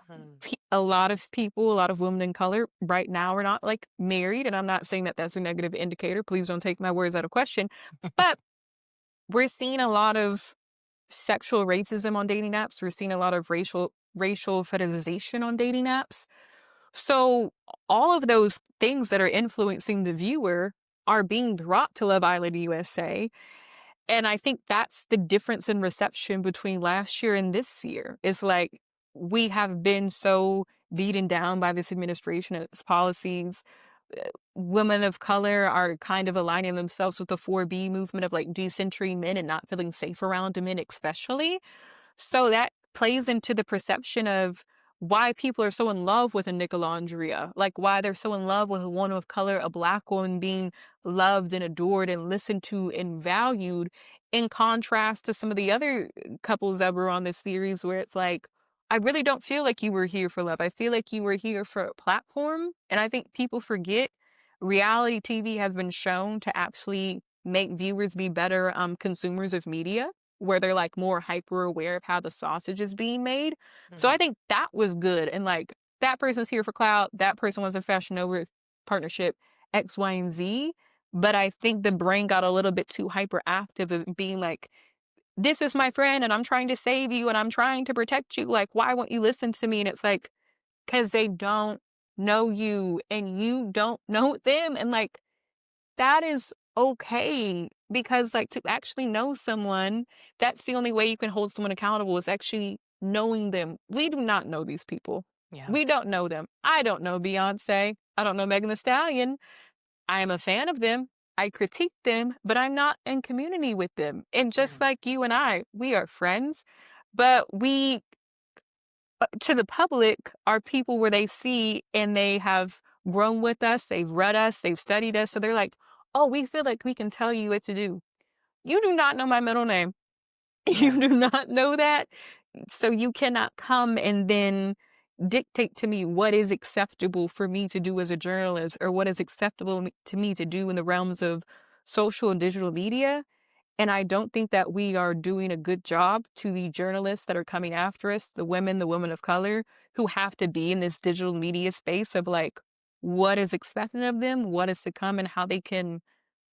mm. A lot of people, a lot of women in color right now are not like married. And I'm not saying that that's a negative indicator. Please don't take my words out of question. But we're seeing a lot of sexual racism on dating apps. We're seeing a lot of racial fetishization on dating apps. So all of those things that are influencing the viewer are being brought to Love Island USA. And I think that's the difference in reception between last year and this year. It's like we have been so beaten down by this administration and its policies. Women of color are kind of aligning themselves with the 4B movement of like decentering men and not feeling safe around men, especially. So that plays into the perception of why people are so in love with a Nicolandria, like why they're so in love with a woman of color, a Black woman being loved and adored and listened to and valued, in contrast to some of the other couples that were on this series where it's like, I really don't feel like you were here for love. I feel like you were here for a platform. And I think people forget reality TV has been shown to actually make viewers be better consumers of media where they're like more hyper aware of how the sausage is being made. So I Mhm. think that was good. And like that person's here for clout, that person was a Fashion Nova partnership, X, Y, and Z. But I think the brain got a little bit too hyperactive of being like, this is my friend and I'm trying to save you and I'm trying to protect you. Like, why won't you listen to me? And it's like, because they don't know you and you don't know them. And like, that is okay because like to actually know someone, that's the only way you can hold someone accountable is actually knowing them. We do not know these people. Yeah. We don't know them. I don't know Beyonce. I don't know Megan Thee Stallion. I am a fan of them. I critique them, but I'm not in community with them. And just Mhm. like you and I, we are friends, but we to the public are people where they see and they have grown with us, they've read us, they've studied us. So they're like, oh, we feel like we can tell you what to do. You do not know my middle name. Yeah. You do not know that. So you cannot come and then dictate to me what is acceptable for me to do as a journalist or what is acceptable to me to do in the realms of social and digital media. And I don't think that we are doing a good job to the journalists that are coming after us, the women of color who have to be in this digital media space of like what is expected of them, what is to come, and how they can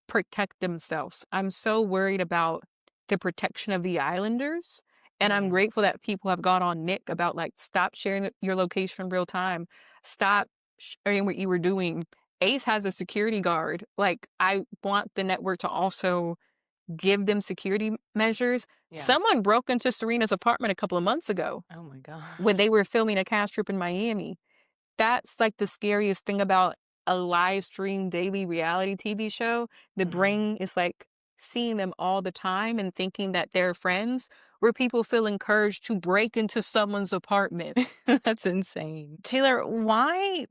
protect themselves. I'm so worried about the protection of the islanders, and I'm Mm. grateful that people have got on Nick about like stop sharing your location in real time, stop sharing what you were doing. Ace has a security guard. Like I want the network to also give them security measures. Yeah. Someone broke into Serena's apartment a couple of months ago Oh my god. when they were filming a cast trip in Miami. That's like the scariest thing about a live stream daily reality TV show. The Mhm. brain is like seeing them all the time and thinking that they're friends, where people feel encouraged to break into someone's apartment. That's insane. Taylor, why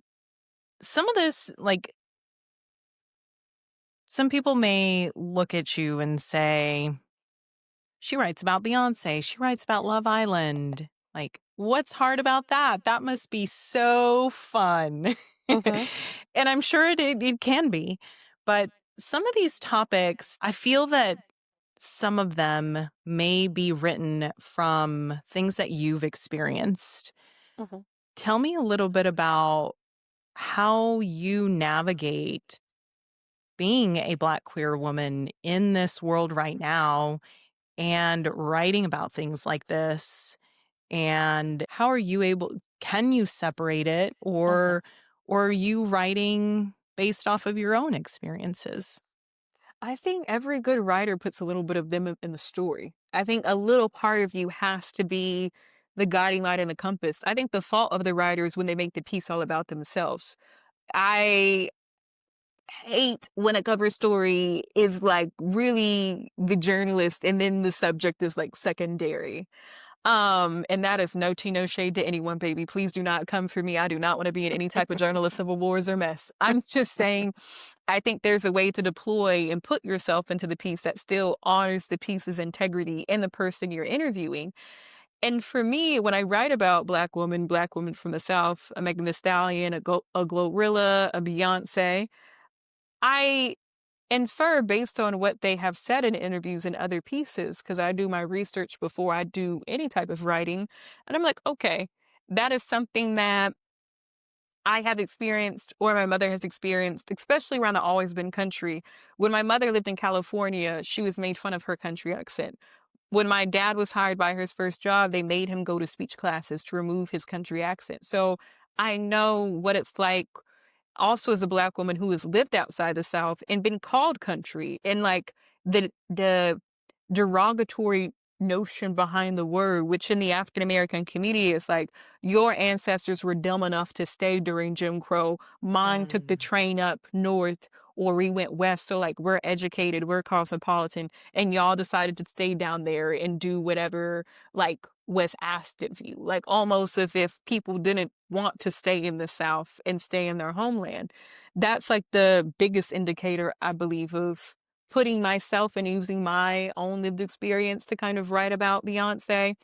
some of this, like, some people may look at you and say, she writes about Beyonce, she writes about Love Island. Like, what's hard about that? That must be so fun. Mhm, And I'm sure it can be. But some of these topics, I feel that some of them may be written from things that you've experienced. mhm. Tell me a little bit about how you navigate being a Black queer woman in this world right now and writing about things like this. And how are you able, can you separate it, Mhm. or are you writing based off of your own experiences? I think every good writer puts a little bit of them in the story. I think a little part of you has to be the guiding light and the compass. I think the fault of the writer is when they make the piece all about themselves. I hate when a cover story is like really the journalist and then the subject is like secondary. And that is no tea, no shade to anyone, baby. Please do not come for me. I do not want to be in any type of journalist civil wars or mess. I'm just saying, I think there's a way to deploy and put yourself into the piece that still honors the piece's integrity and the person you're interviewing. And for me, when I write about Black woman from the South, a Megan Thee Stallion, a Glorilla, a Beyonce, I infer based on what they have said in interviews and other pieces, because I do my research before I do any type of writing. And I'm like, okay, that is something that I have experienced or my mother has experienced, especially around the always been country. When my mother lived in California, she was made fun of her country accent. When my dad was hired by his first job, they made him go to speech classes to remove his country accent. So I know what it's like also as a Black woman who has lived outside the South and been called country and like the derogatory notion behind the word, which in the African American community is like, your ancestors were dumb enough to stay during Jim Crow. Mine took the Mm, train up north or we went west. So like we're educated, we're cosmopolitan, and y'all decided to stay down there and do whatever like was asked of you. Like almost as if people didn't want to stay in the South and stay in their homeland. That's like the biggest indicator, I believe, of putting myself and using my own lived experience to kind of write about Beyonce.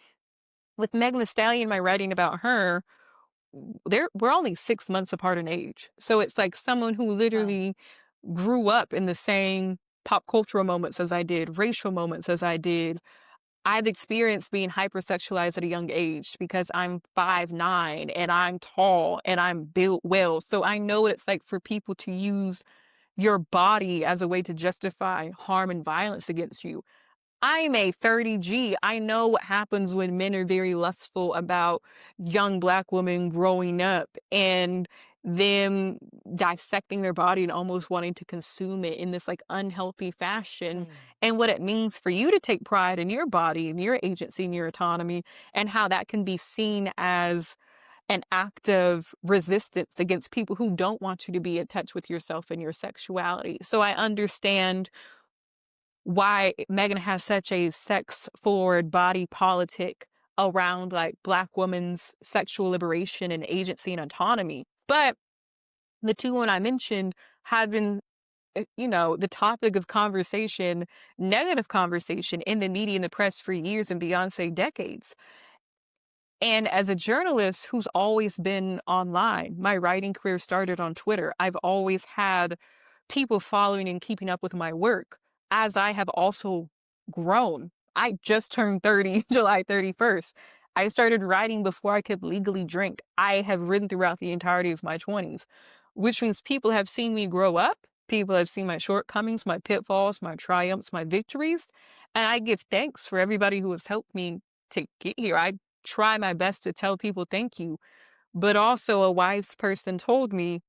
With Megan Thee Stallion, my writing about her, we're only 6 months apart in age. So it's like someone who wow. literally grew up in the same pop cultural moments as I did, racial moments as I did. I've experienced being hypersexualized at a young age because I'm 5'9" and I'm tall and I'm built well. So I know what it's like for people to use your body as a way to justify harm and violence against you. I'm a 30G. I know what happens when men are very lustful about young Black women growing up and them dissecting their body and almost wanting to consume it in this like unhealthy fashion, Mm. and what it means for you to take pride in your body and your agency and your autonomy, and how that can be seen as an act of resistance against people who don't want you to be in touch with yourself and your sexuality. So I understand why Megan has such a sex forward body politic around like Black women's sexual liberation and agency and autonomy. But the two women I mentioned have been, the topic of conversation, negative conversation in the media and the press for years and Beyonce decades. And as a journalist who's always been online, my writing career started on Twitter. I've always had people following and keeping up with my work as I have also grown. I just turned 30 July 31st. I started writing before I could legally drink. I have written throughout the entirety of my 20s, which means people have seen me grow up. People have seen my shortcomings, my pitfalls, my triumphs, my victories. And I give thanks for everybody who has helped me to get here. I try my best to tell people thank you. But also, a wise person told me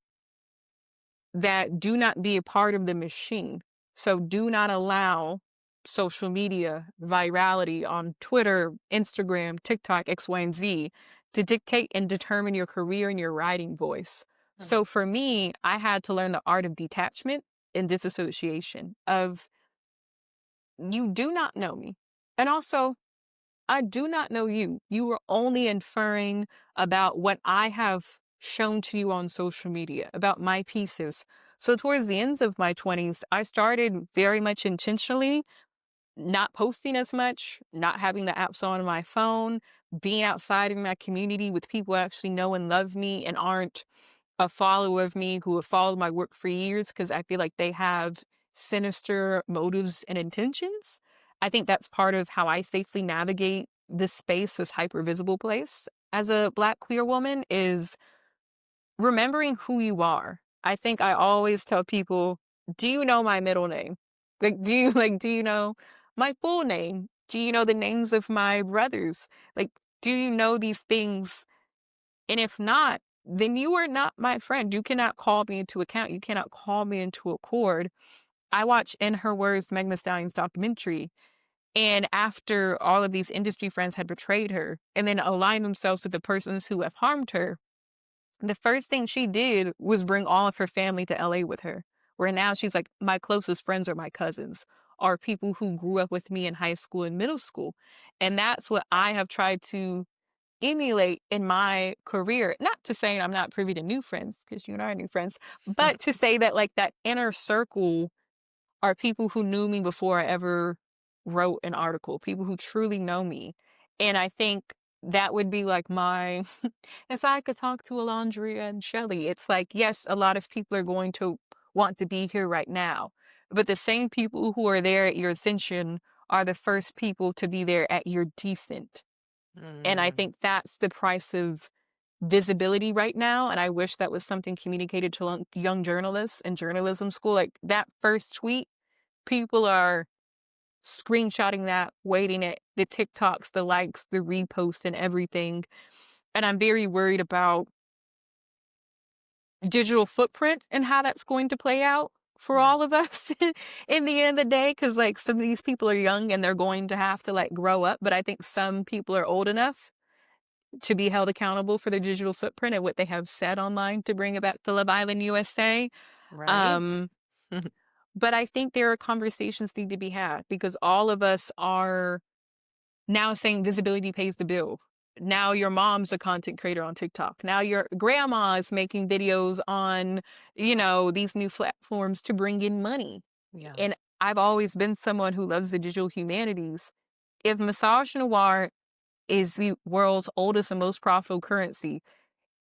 that do not be a part of the machine. So do not allow social media, virality on Twitter, Instagram, TikTok, X, Y, and Z to dictate and determine your career and your writing voice. Mhm. So for me, I had to learn the art of detachment and disassociation of you do not know me. And also, I do not know you. You are only inferring about what I have shown to you on social media, about my pieces. So, towards the ends of my 20s, I started very much intentionally not posting as much, not having the apps on my phone, being outside in my community with people who actually know and love me and aren't a follower of me who have followed my work for years because I feel like they have sinister motives and intentions. I think that's part of how I safely navigate this space, this hyper visible place as a Black queer woman is remembering who you are. I think I always tell people, do you know my middle name? Do you know my full name? Do you know the names of my brothers? Like, do you know these things? And if not, then you are not my friend. You cannot call me into account. You cannot call me into accord. I watched In Her Words Megan Thee Stallion's documentary. And after all of these industry friends had betrayed her and then aligned themselves with the persons who have harmed her, the first thing she did was bring all of her family to LA with her. Where now she's like, my closest friends are my cousins, are people who grew up with me in high school and middle school. And that's what I have tried to emulate in my career. Not to say I'm not privy to new friends, because you and I are new friends, but to say that like that inner circle are people who knew me before I ever wrote an article, people who truly know me. And I think that would be like my, if I could talk to Alondria and Shelley, it's like, yes, a lot of people are going to want to be here right now, but the same people who are there at your ascension are the first people to be there at your descent. And I Mm. think that's the price of visibility right now. And I wish that was something communicated to young journalists in journalism school. Like that first tweet, people are screenshotting that, waiting it, the TikToks, the likes, the repost, and everything. And I'm very worried about digital footprint and how that's going to play out for Yeah. all of us in the end of the day. Cause like some of these people are young and they're going to have to like grow up. But I think some people are old enough to be held accountable for their digital footprint and what they have said online to bring it back to Love Island USA. Right. Um, but I think there are conversations need to be had because all of us are now saying visibility pays the bill. Now your mom's a content creator on TikTok. Now your grandma is making videos on, these new platforms to bring in money. Yeah. And I've always been someone who loves the digital humanities. If Massage Noir is the world's oldest and most profitable currency,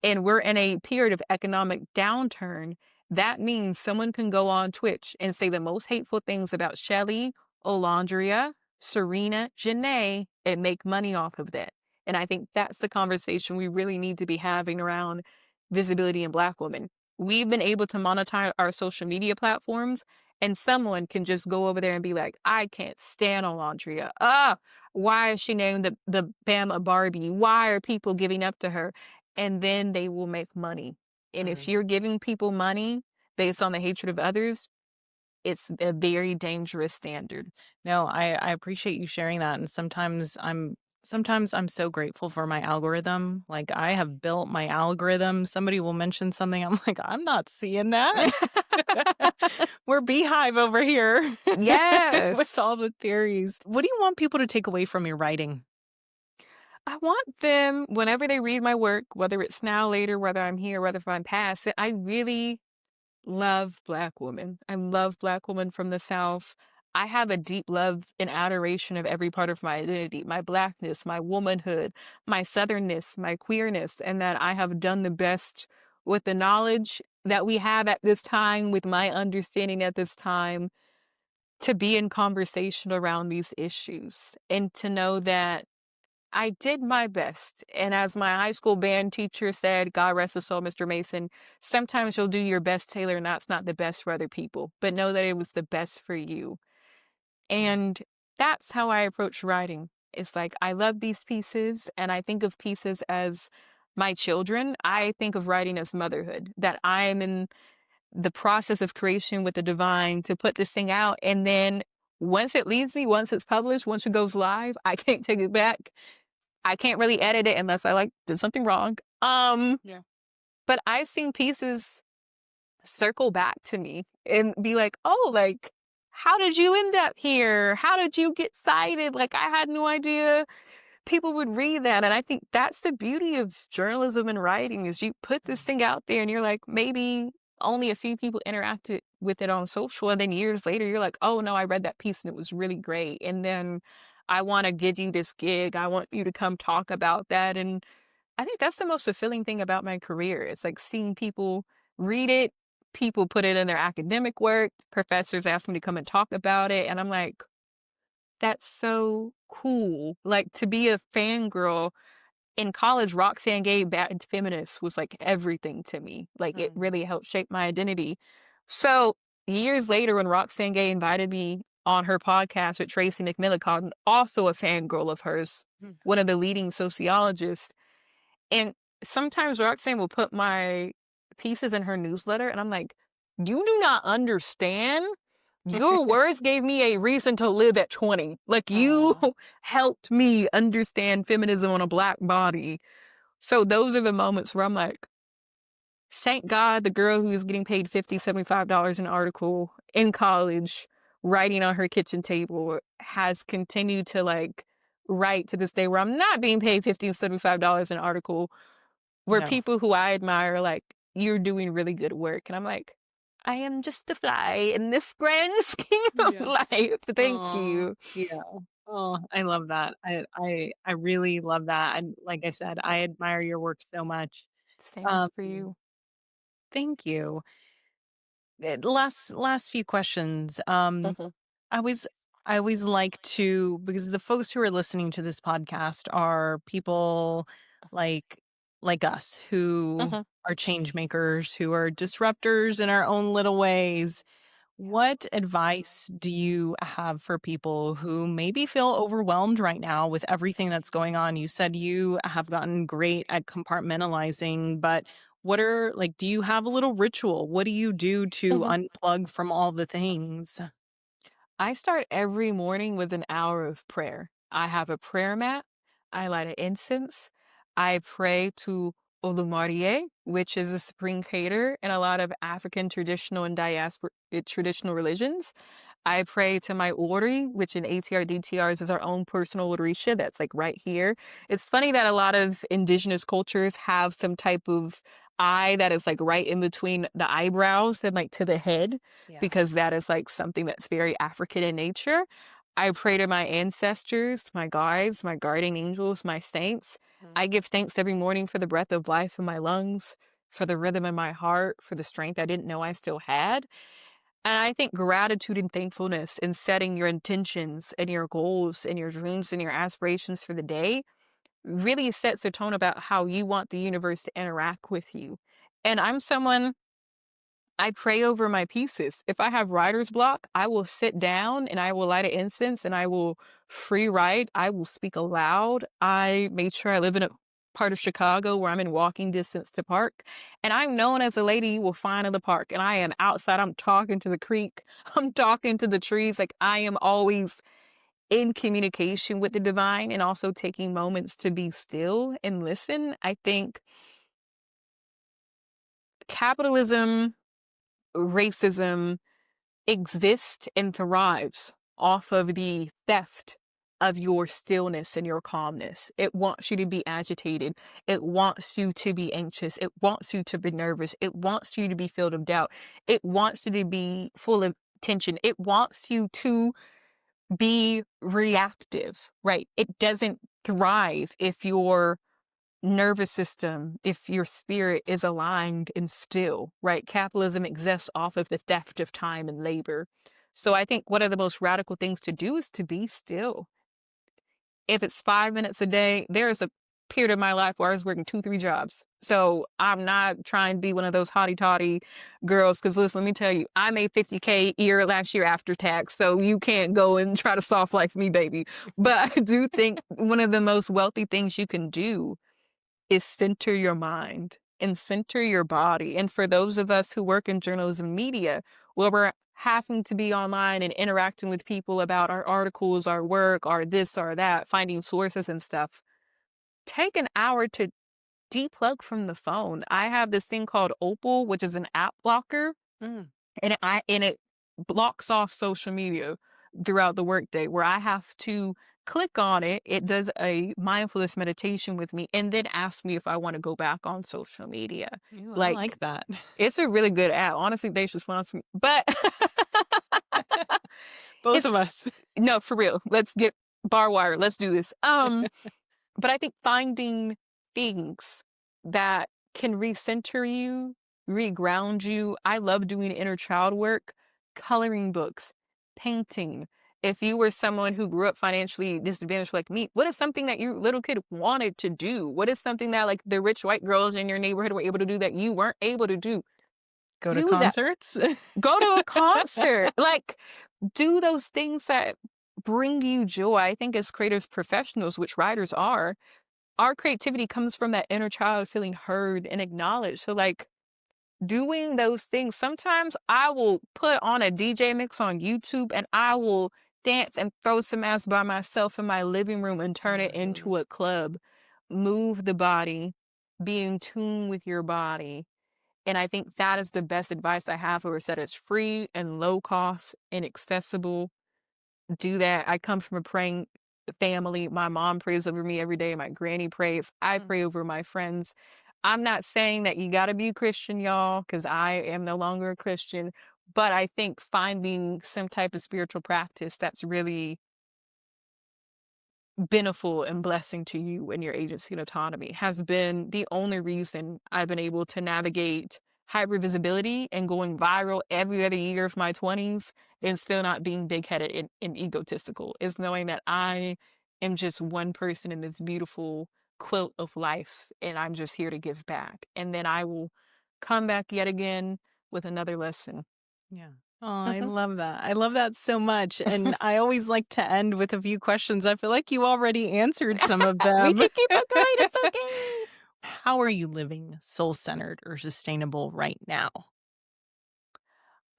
and we're in a period of economic downturn, that means someone can go on Twitch and say the most hateful things about Shelly, Olandria, Serena, Janae, and make money off of that. And I think that's the conversation we really need to be having around visibility in Black women. We've been able to monetize our social media platforms, and someone can just go over there and be like, I can't stand Olandria. Why is she named the Bama Barbie? Why are people giving up to her? And then they will make money. And if Mhm. you're giving people money based on the hatred of others, it's a very dangerous standard. No, I appreciate you sharing that, and sometimes I'm so grateful for my algorithm. Like, I have built my algorithm. Somebody will mention something, I'm like, "I'm not seeing that." We're beehive over here with Yes. all the theories. What do you want people to take away from your writing? I want them, whenever they read my work, whether it's now, later, whether I'm here, whether if I'm past it, I really love Black women. I love Black women from the South. I have a deep love and adoration of every part of my identity, my blackness, my womanhood, my southernness, my queerness, and that I have done the best with the knowledge that we have at this time, with my understanding at this time, to be in conversation around these issues and to know that I did my best. And as my high school band teacher said, God rest his soul, Mr. Mason, sometimes you'll do your best, Taylor, and that's not the best for other people, but know that it was the best for you. And that's how I approach writing. It's like I love these pieces and I think of pieces as my children. I think of writing as motherhood, that I am in the process of creation with the divine to put this thing out. And then once it leaves me, once it's published, once it goes live, I can't take it back. I can't really edit it unless I like did something wrong. Yeah. But I've seen pieces circle back to me and be like, oh, like, how did you end up here? How did you get cited? Like, I had no idea people would read that. And I think that's the beauty of journalism and writing is you put this thing out there and you're like, maybe only a few people interacted with it on social. And then years later, you're like, oh no, I read that piece and it was really great. And then I want to give you this gig. I want you to come talk about that. And I think that's the most fulfilling thing about my career. It's like seeing people read it, people put it in their academic work, professors ask me to come and talk about it. And I'm like, that's so cool. Like to be a fangirl in college, Roxane Gay Bad Feminist was like everything to me. Like it really helped shape my identity. So years later, when Roxane Gay invited me on her podcast with Tracy McMillicott, also a fangirl of hers, one of the leading sociologists, and sometimes Roxanne will put my pieces in her newsletter, and I'm like, you do not understand. Your words gave me a reason to live at 20. Like, you helped me understand feminism on a Black body. So those are the moments where I'm like, thank God the girl who is getting paid $50, $75 an article in college, writing on her kitchen table, has continued to like write to this day where I'm not being paid $50 and $75 an article, where No. people who I admire are like, you're doing really good work. And I'm like, I am just a fly in this grand scheme of Yeah. life. Thank Aw, you. yeah. Oh, I love that. I really love that. And like I said, I admire your work so much. Same as Um, for you. Thank you. Last few questions. Mhm, I always I always like to, because the folks who are listening to this podcast are people like us who mhm. are change makers, who are disruptors in our own little ways. What advice do you have for people who maybe feel overwhelmed right now with everything that's going on? You said you have gotten great at compartmentalizing, but what are, like, do you have a little ritual? What do you do to Mhm. unplug from all the things? I start every morning with an hour of prayer. I have a prayer mat. I light an incense. I pray to Olumare, which is a supreme creator in a lot of African traditional and diaspora traditional religions. I pray to my Ori, which in ATR DTRs is our own personal Orisha that's like right here. It's funny that a lot of indigenous cultures have some type of eye that is like right in between the eyebrows and like to the head, Yeah. because that is like something that's very African in nature. I pray to my ancestors, my guides, my guardian angels, my saints. I give thanks every morning for the breath of life in my lungs, for the rhythm in my heart, for the strength I didn't know I still had. And I think gratitude and thankfulness in setting your intentions and your goals and your dreams and your aspirations for the day really sets the tone about how you want the universe to interact with you. And I'm someone, I pray over my pieces. If I have writer's block, I will sit down and I will light an incense and I will free write. I will speak aloud. I made sure I live in a part of Chicago where I'm in walking distance to park. And I'm known as a lady you will find in the park. And I am outside. I'm talking to the creek. I'm talking to the trees. Like I am always in communication with the divine and also taking moments to be still and listen. I think capitalism, racism, exists and thrives off of the theft of your stillness and your calmness. It wants you to be agitated. It wants you to be anxious. It wants you to be nervous. It wants you to be filled with doubt. It wants you to be full of tension. It wants you to be reactive, right? It doesn't thrive if your nervous system, if your spirit is aligned and still, right? Capitalism exists off of the theft of time and labor. So I think one of the most radical things to do is to be still. If it's 5 minutes a day, there's a period of my life where I was working 2, 3 jobs. So I'm not trying to be one of those hotty toddy girls. Cause listen, let me tell you, I made 50K year last year after tax. So you can't go and try to soft life me, baby. But I do think one of the most wealthy things you can do is center your mind and center your body. And for those of us who work in journalism media, where we're having to be online and interacting with people about our articles, our work, our this or that, finding sources and stuff, take an hour to deplug from the phone. I have this thing called Opal, which is an app blocker, Mm. and it blocks off social media throughout the workday where I have to click on it. It does a mindfulness meditation with me and then asks me if I want to go back on social media. Ooh, I Like like that. it's a really good app. Honestly, they should sponsor me. But Both it's of us. no, for real. Let's get bar wire. Let's do this. But I think finding things that can recenter you, reground you. I love doing inner child work, coloring books, painting. If you were someone who grew up financially disadvantaged like me, what is something that your little kid wanted to do? What is something that like the rich white girls in your neighborhood were able to do that you weren't able to do? Go to Do that. concerts? Go to a concert. Like do those things that bring you joy. I think as creators professionals, which writers are, our creativity comes from that inner child feeling heard and acknowledged. So, like, doing those things, sometimes I will put on a DJ mix on YouTube and I will dance and throw some ass by myself in my living room and turn it Mhm. into a club. Move the body, be in tune with your body. And I think that is the best advice I have for us that it's free and low cost and accessible. Do that. I come from a praying family. My mom prays over me every day. My granny prays. I Mm. pray over my friends. I'm not saying that you got to be a Christian, y'all, because I am no longer a Christian. But I think finding some type of spiritual practice that's really beneficial and blessing to you and your agency and autonomy has been the only reason I've been able to navigate hypervisibility and going viral every other year of my 20s and still not being big-headed and egotistical is knowing that I am just one person in this beautiful quilt of life and I'm just here to give back. And then I will come back yet again with another lesson. Yeah. Oh, I love that. I love that so much. And I always like to end with a few questions. I feel like you already answered some of We them. can keep it going. It's okay. How are you living soul centered or sustainable right now?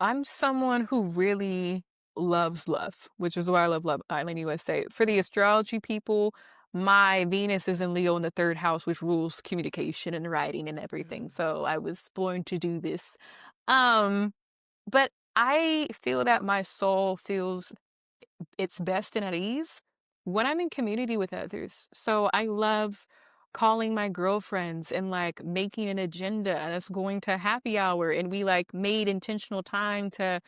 I'm someone who really loves love, which is why I love Love Island USA. For the astrology people, my Venus is in Leo in the third house, which rules communication and writing and everything. Mm. So I was born to do this. Um, but I feel that my soul feels its best and at ease when I'm in community with others. So I love calling my girlfriends and like making an agenda and us going to happy hour and we like made intentional time to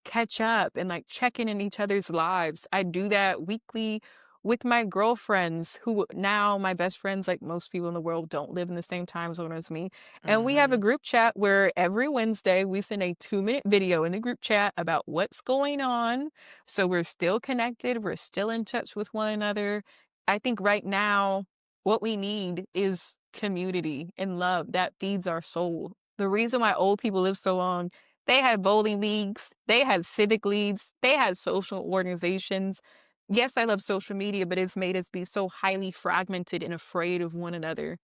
catch up and like check in each other's lives. I do that weekly with my girlfriends who now my best friends, like most people in the world, don't live in the same time zone as me. And we have a Mhm. group chat where every Wednesday we send a 2-minute video in the group chat about what's going on. So we're still connected, we're still in touch with one another. I think right now, what we need is community and love that feeds our soul. The reason why old people live so long, they had bowling leagues, they had civic leagues, they had social organizations. Yes, I love social media, but it's made us be so highly fragmented and afraid of one another.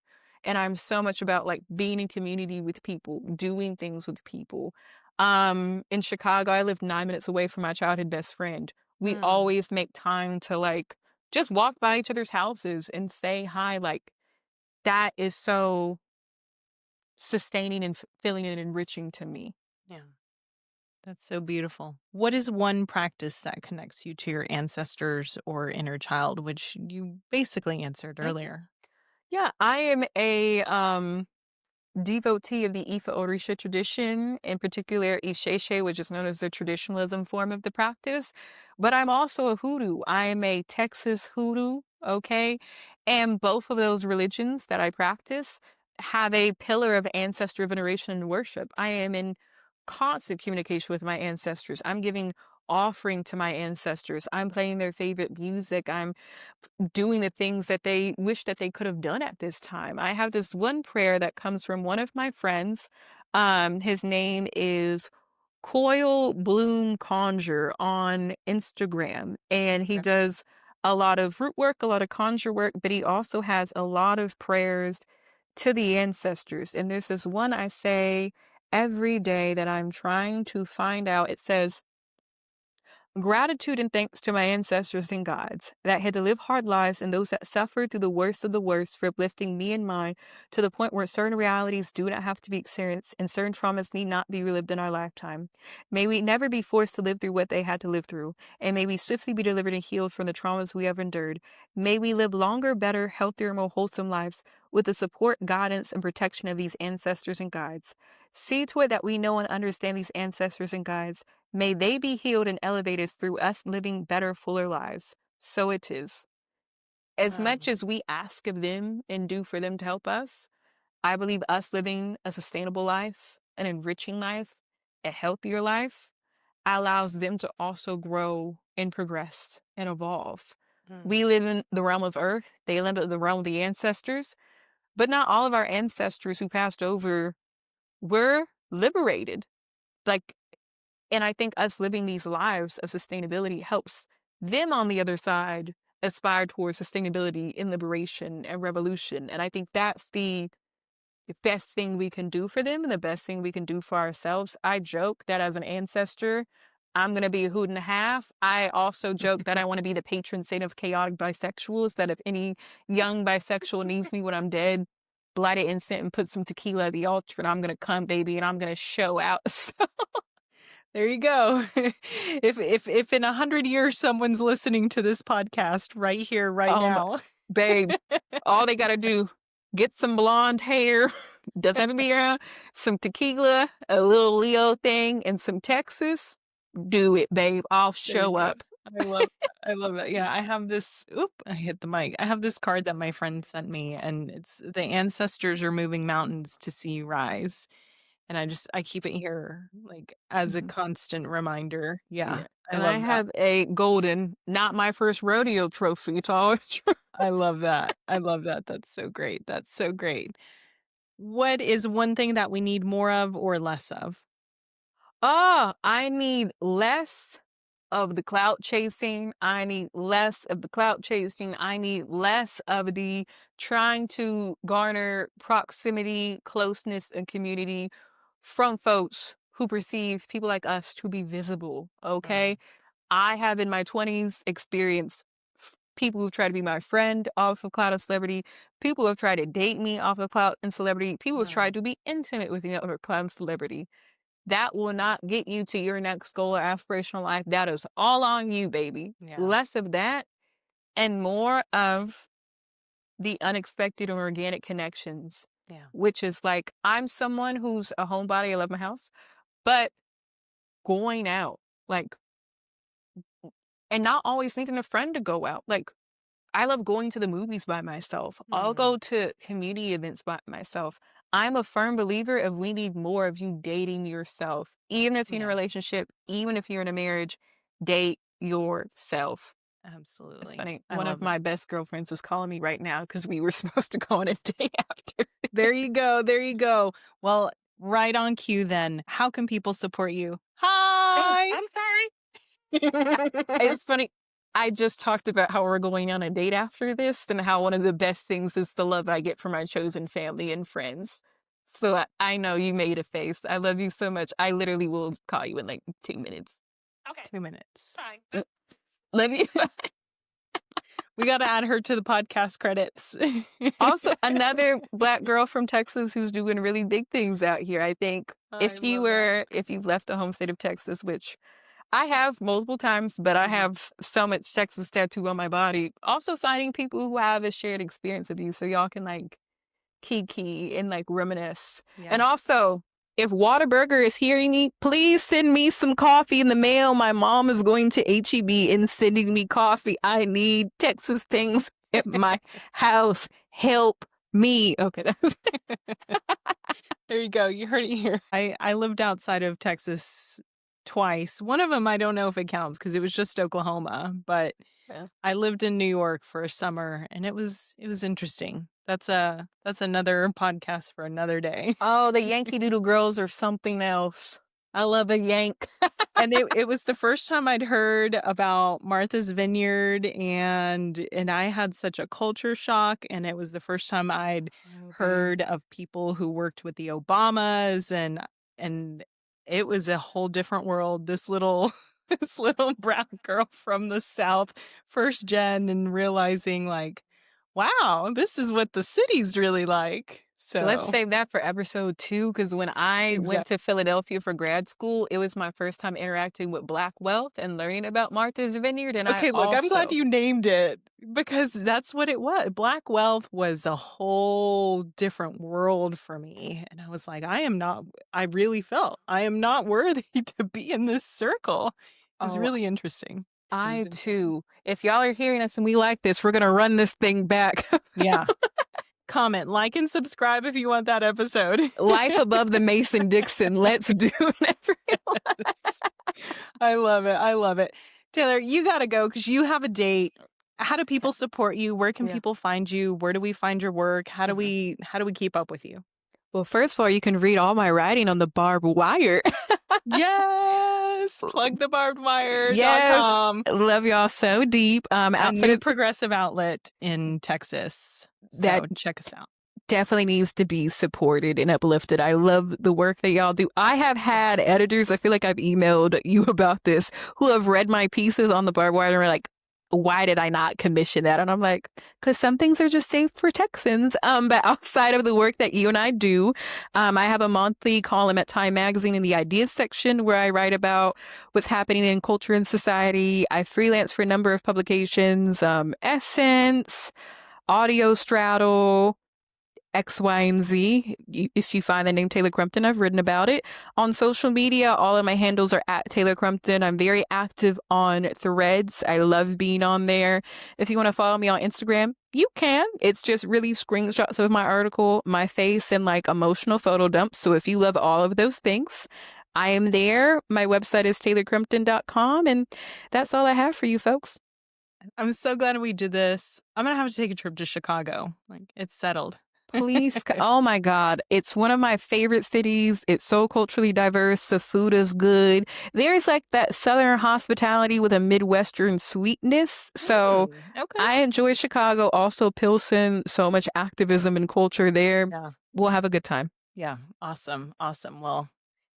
And I'm so much about like being in community with people, doing things with people. In Chicago, I live 9 minutes away from my childhood best friend. We Mm. always make time to like just walk by each other's houses and say hi. Like that is so sustaining and filling and enriching to me. Yeah. That's so beautiful. What is one practice that connects you to your ancestors or inner child, which you basically answered Mhm. earlier? Yeah, I am a devotee of the Ifa Orisha tradition, in particular Isheshe, which is known as the traditionalism form of the practice. But I'm also a hoodoo. I am a Texas hoodoo, okay? And both of those religions that I practice have a pillar of ancestor veneration and worship. I am in constant communication with my ancestors. I'm giving offering to my ancestors. I'm playing their favorite music. I'm doing the things that they wish that they could have done at this time. I have this one prayer that comes from one of my friends. His name is Coil Bloom Conjure on Instagram, and he Okay. does a lot of root work, a lot of conjure work, but he also has a lot of prayers to the ancestors. And there's this one I say every day that I'm trying to find out. It says, gratitude and thanks to my ancestors and guides that had to live hard lives and those that suffered through the worst of the worst for uplifting me and mine to the point where certain realities do not have to be experienced and certain traumas need not be relived in our lifetime. May we never be forced to live through what they had to live through, and may we swiftly be delivered and healed from the traumas we have endured. May we live longer, better, healthier, more wholesome lives with the support, guidance, and protection of these ancestors and guides. See to it that we know and understand these ancestors and guides. May they be healed and elevated through us living better, fuller lives. So it is. As much Um, as we ask of them and do for them to help us, I believe us living a sustainable life, an enriching life, a healthier life allows them to also grow and progress and evolve. mm, We live in the realm of earth, they live in the realm of the ancestors, but not all of our ancestors who passed over were liberated. Like, and I think us living these lives of sustainability helps them on the other side aspire towards sustainability and liberation and revolution. And I think that's the best thing we can do for them and the best thing we can do for ourselves. I joke that as an ancestor, I'm going to be a hoot and a half. I also joke that I want to be the patron saint of chaotic bisexuals, that if any young bisexual needs me when I'm dead, light an incense and put some tequila at the altar and I'm going to come, baby, and I'm going to show out. there you go. If in 100 years someone's listening to this podcast right here, right Um, now. babe, all they gotta do, get some blonde hair, doesn't have to be around, some tequila, a little Leo thing, and some Texas. Do it, babe. I'll There you show go. up. I love I love it. Yeah, I have this oop, I hit the mic. I have this card that my friend sent me and it's the ancestors are moving mountains to see you rise. And I keep it here like as a Mhm. constant reminder. Yeah, Yeah. I And I love that. have a golden, not my first rodeo trophy to always. I love that. I love that. That's so great. That's so great. What is one thing that we need more of or less of? Oh, I need less of the clout chasing. I need less of the clout chasing. I need less of the trying to garner proximity, closeness, and community from folks who perceive people like us to be visible. Okay. Mm, I have in my 20s experienced people who've tried to be my friend off of clout and celebrity, people who have tried to date me off of clout and celebrity, people who've mm, tried to be intimate with me off of clout and celebrity. That will not get you to your next goal or aspirational life. That is all on you, baby. yeah. Less of that and more of the unexpected or organic connections, Yeah. which is like, I'm someone who's a homebody. I love my house, but going out, like, and not always needing a friend to go out. Like, I love going to the movies by myself. I'll Mm, go to community events by myself. I'm a firm believer of we need more of you dating yourself. Even if you're in a yeah. relationship, even if you're in a marriage, date yourself. It's Absolutely. funny. I One of love it. my best girlfriends is calling me right now because we were supposed to go on a date after. There you go. There you go. Well, right on cue then. How can people support you? Oh, Hi. I'm sorry. It's funny. I just talked about how we're going on a date after this and how one of the best things is the love I get from my chosen family and friends. So I know you made a face. I love you so much. I literally will call you in like 2 minutes. Okay, 2 minutes. fine. Love you. We got to add her to the podcast credits. Also, another Black girl from Texas who's doing really big things out here. I think I love that. if you've left the home state of Texas, which I have multiple times, but I Mhm. have so much Texas tattoo on my body. Also finding people who have a shared experience of you so y'all can like kiki and like reminisce. Yeah. And also, if Whataburger is hearing me, please send me some coffee in the mail. My mom is going to HEB and sending me coffee. I need Texas things at my house. Help me. Okay. There you go. You heard it here. I lived outside of Texas twice. One of them, I don't know if it counts because it was just Oklahoma, but Yeah. I lived in New York for a summer and it was interesting. That's another podcast for another day. Oh, the Yankee Doodle Girls or something else. I love a Yank. And it was the first time I'd heard about Martha's Vineyard and I had such a culture shock, and it was the first time I'd heard of people who worked with the Obamas, and it was a whole different world. This little this little brown girl from the South, first gen, and realizing like, wow, this is what the city's really like. Let's So save that for episode 2, because when I went exactly. to Philadelphia for grad school, it was my first time interacting with Black wealth and learning about Martha's Vineyard. And I Okay, look, I'm glad also, you named it because that's what it was. Black wealth was a whole different world for me. And I was like, I really felt I am not worthy to be in this circle. It was oh, really interesting. It was I interesting. too. If y'all are hearing us and we like this, we're going to run this thing back. Yeah. Comment, like, and subscribe if you want that episode. Life above the Mason Dixon. Let's do it, everyone. I love it. I love it. Taylor, you got to go because you have a date. How do people support you? Where can Yeah. people find you? Where do we find your work? How do Mhm. we keep up with you? Well, first of all, you can read all my writing on the Barbed Wire. Yes. Plug the Yes. barbedwire.com. Love y'all so deep. A Outside new of progressive outlet in Texas. that, So check us out. definitely needs to be supported and uplifted. I love the work that y'all do. I have had editors, I feel like I've emailed you about this, who have read my pieces on the Barbed Wire and are like, why did I not commission that? And I'm like, because some things are just safe for Texans. But outside of the work that you and I do, I have a monthly column at Time Magazine in the ideas section where I write about what's happening in culture and society. I freelance for a number of publications, Essence, Audio Straddle, X, Y, and Z. If you find the name Taylor Crumpton, I've written about it. On social media, all of my handles are at Taylor Crumpton. I'm very active on Threads. I love being on there. If you want to follow me on Instagram, you can. It's just really screenshots of my article, my face, and like emotional photo dumps. So if you love all of those things, I am there. My website is taylorcrumpton.com. And that's all I have for you folks. I'm so glad we did this. I'm going to have to take a trip to Chicago. Like, it's settled. Please. Oh my God. It's one of my favorite cities. It's so culturally diverse. The food is good. There's like that Southern hospitality with a Midwestern sweetness. So Okay. I enjoy Chicago. Also Pilsen. So much activism and culture there. Yeah. We'll have a good time. Yeah. Awesome. Awesome. Well,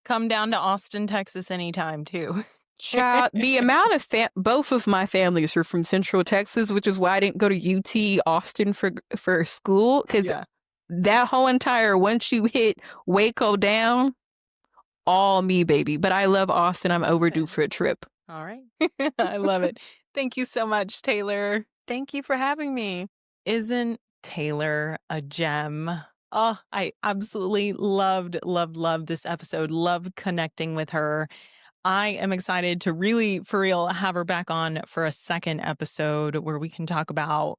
come down to Austin, Texas anytime too. Child, the amount of both of my families are from Central Texas, which is why I didn't go to UT Austin for school, because that whole entire, once you hit Waco down, all me, baby. But I love Austin. I'm overdue for a trip. All right. I love it. Thank you so much, Taylor. Thank you for having me. Isn't Taylor a gem? Oh, I absolutely loved this episode. Loved connecting with her. I am excited to really, for real, have her back on for a second episode where we can talk about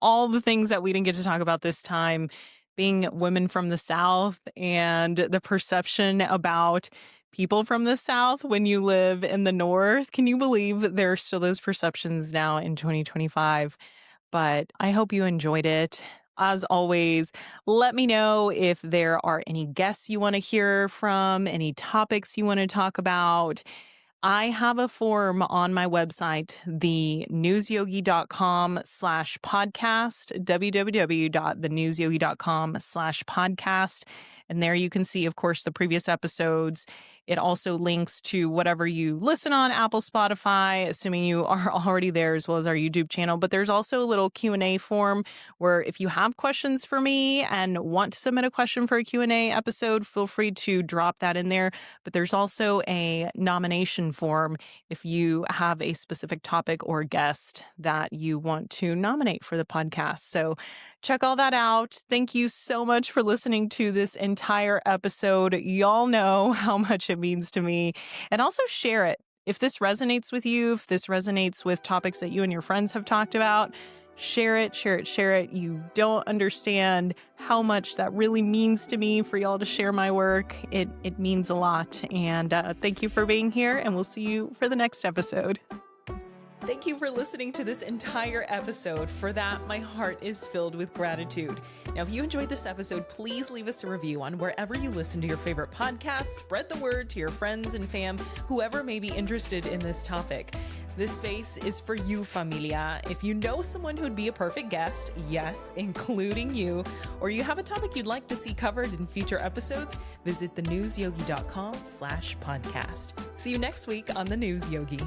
all the things that we didn't get to talk about this time, being women from the South and the perception about people from the South when you live in the North. Can you believe there are still those perceptions now in 2025? But I hope you enjoyed it. As always, let me know if there are any guests you want to hear from, any topics you want to talk about. I have a form on my website, thenewsyogi.com/podcast, www.thenewsyogi.com/podcast. And there you can see, of course, the previous episodes. It also links to whatever you listen on, Apple, Spotify, assuming you are already there, as well as our YouTube channel. But there's also a little Q&A form where if you have questions for me and want to submit a question for a Q&A episode, feel free to drop that in there. But there's also a nomination application form if you have a specific topic or guest that you want to nominate for the podcast. So check all that out. Thank you so much for listening to this entire episode. Y'all know how much it means to me. And also share it. If this resonates with you, if this resonates with topics that you and your friends have talked about, share it, share it, share it. You don't understand how much that really means to me for y'all to share my work. It means a lot. And thank you for being here, and we'll see you for the next episode. Thank you for listening to this entire episode. For that, my heart is filled with gratitude. Now, if you enjoyed this episode, please leave us a review on wherever you listen to your favorite podcasts. Spread the word to your friends and fam, whoever may be interested in this topic. This space is for you, familia. If you know someone who'd be a perfect guest, yes, including you, or you have a topic you'd like to see covered in future episodes, visit thenewsyogi.com/podcast. See you next week on The News Yogi.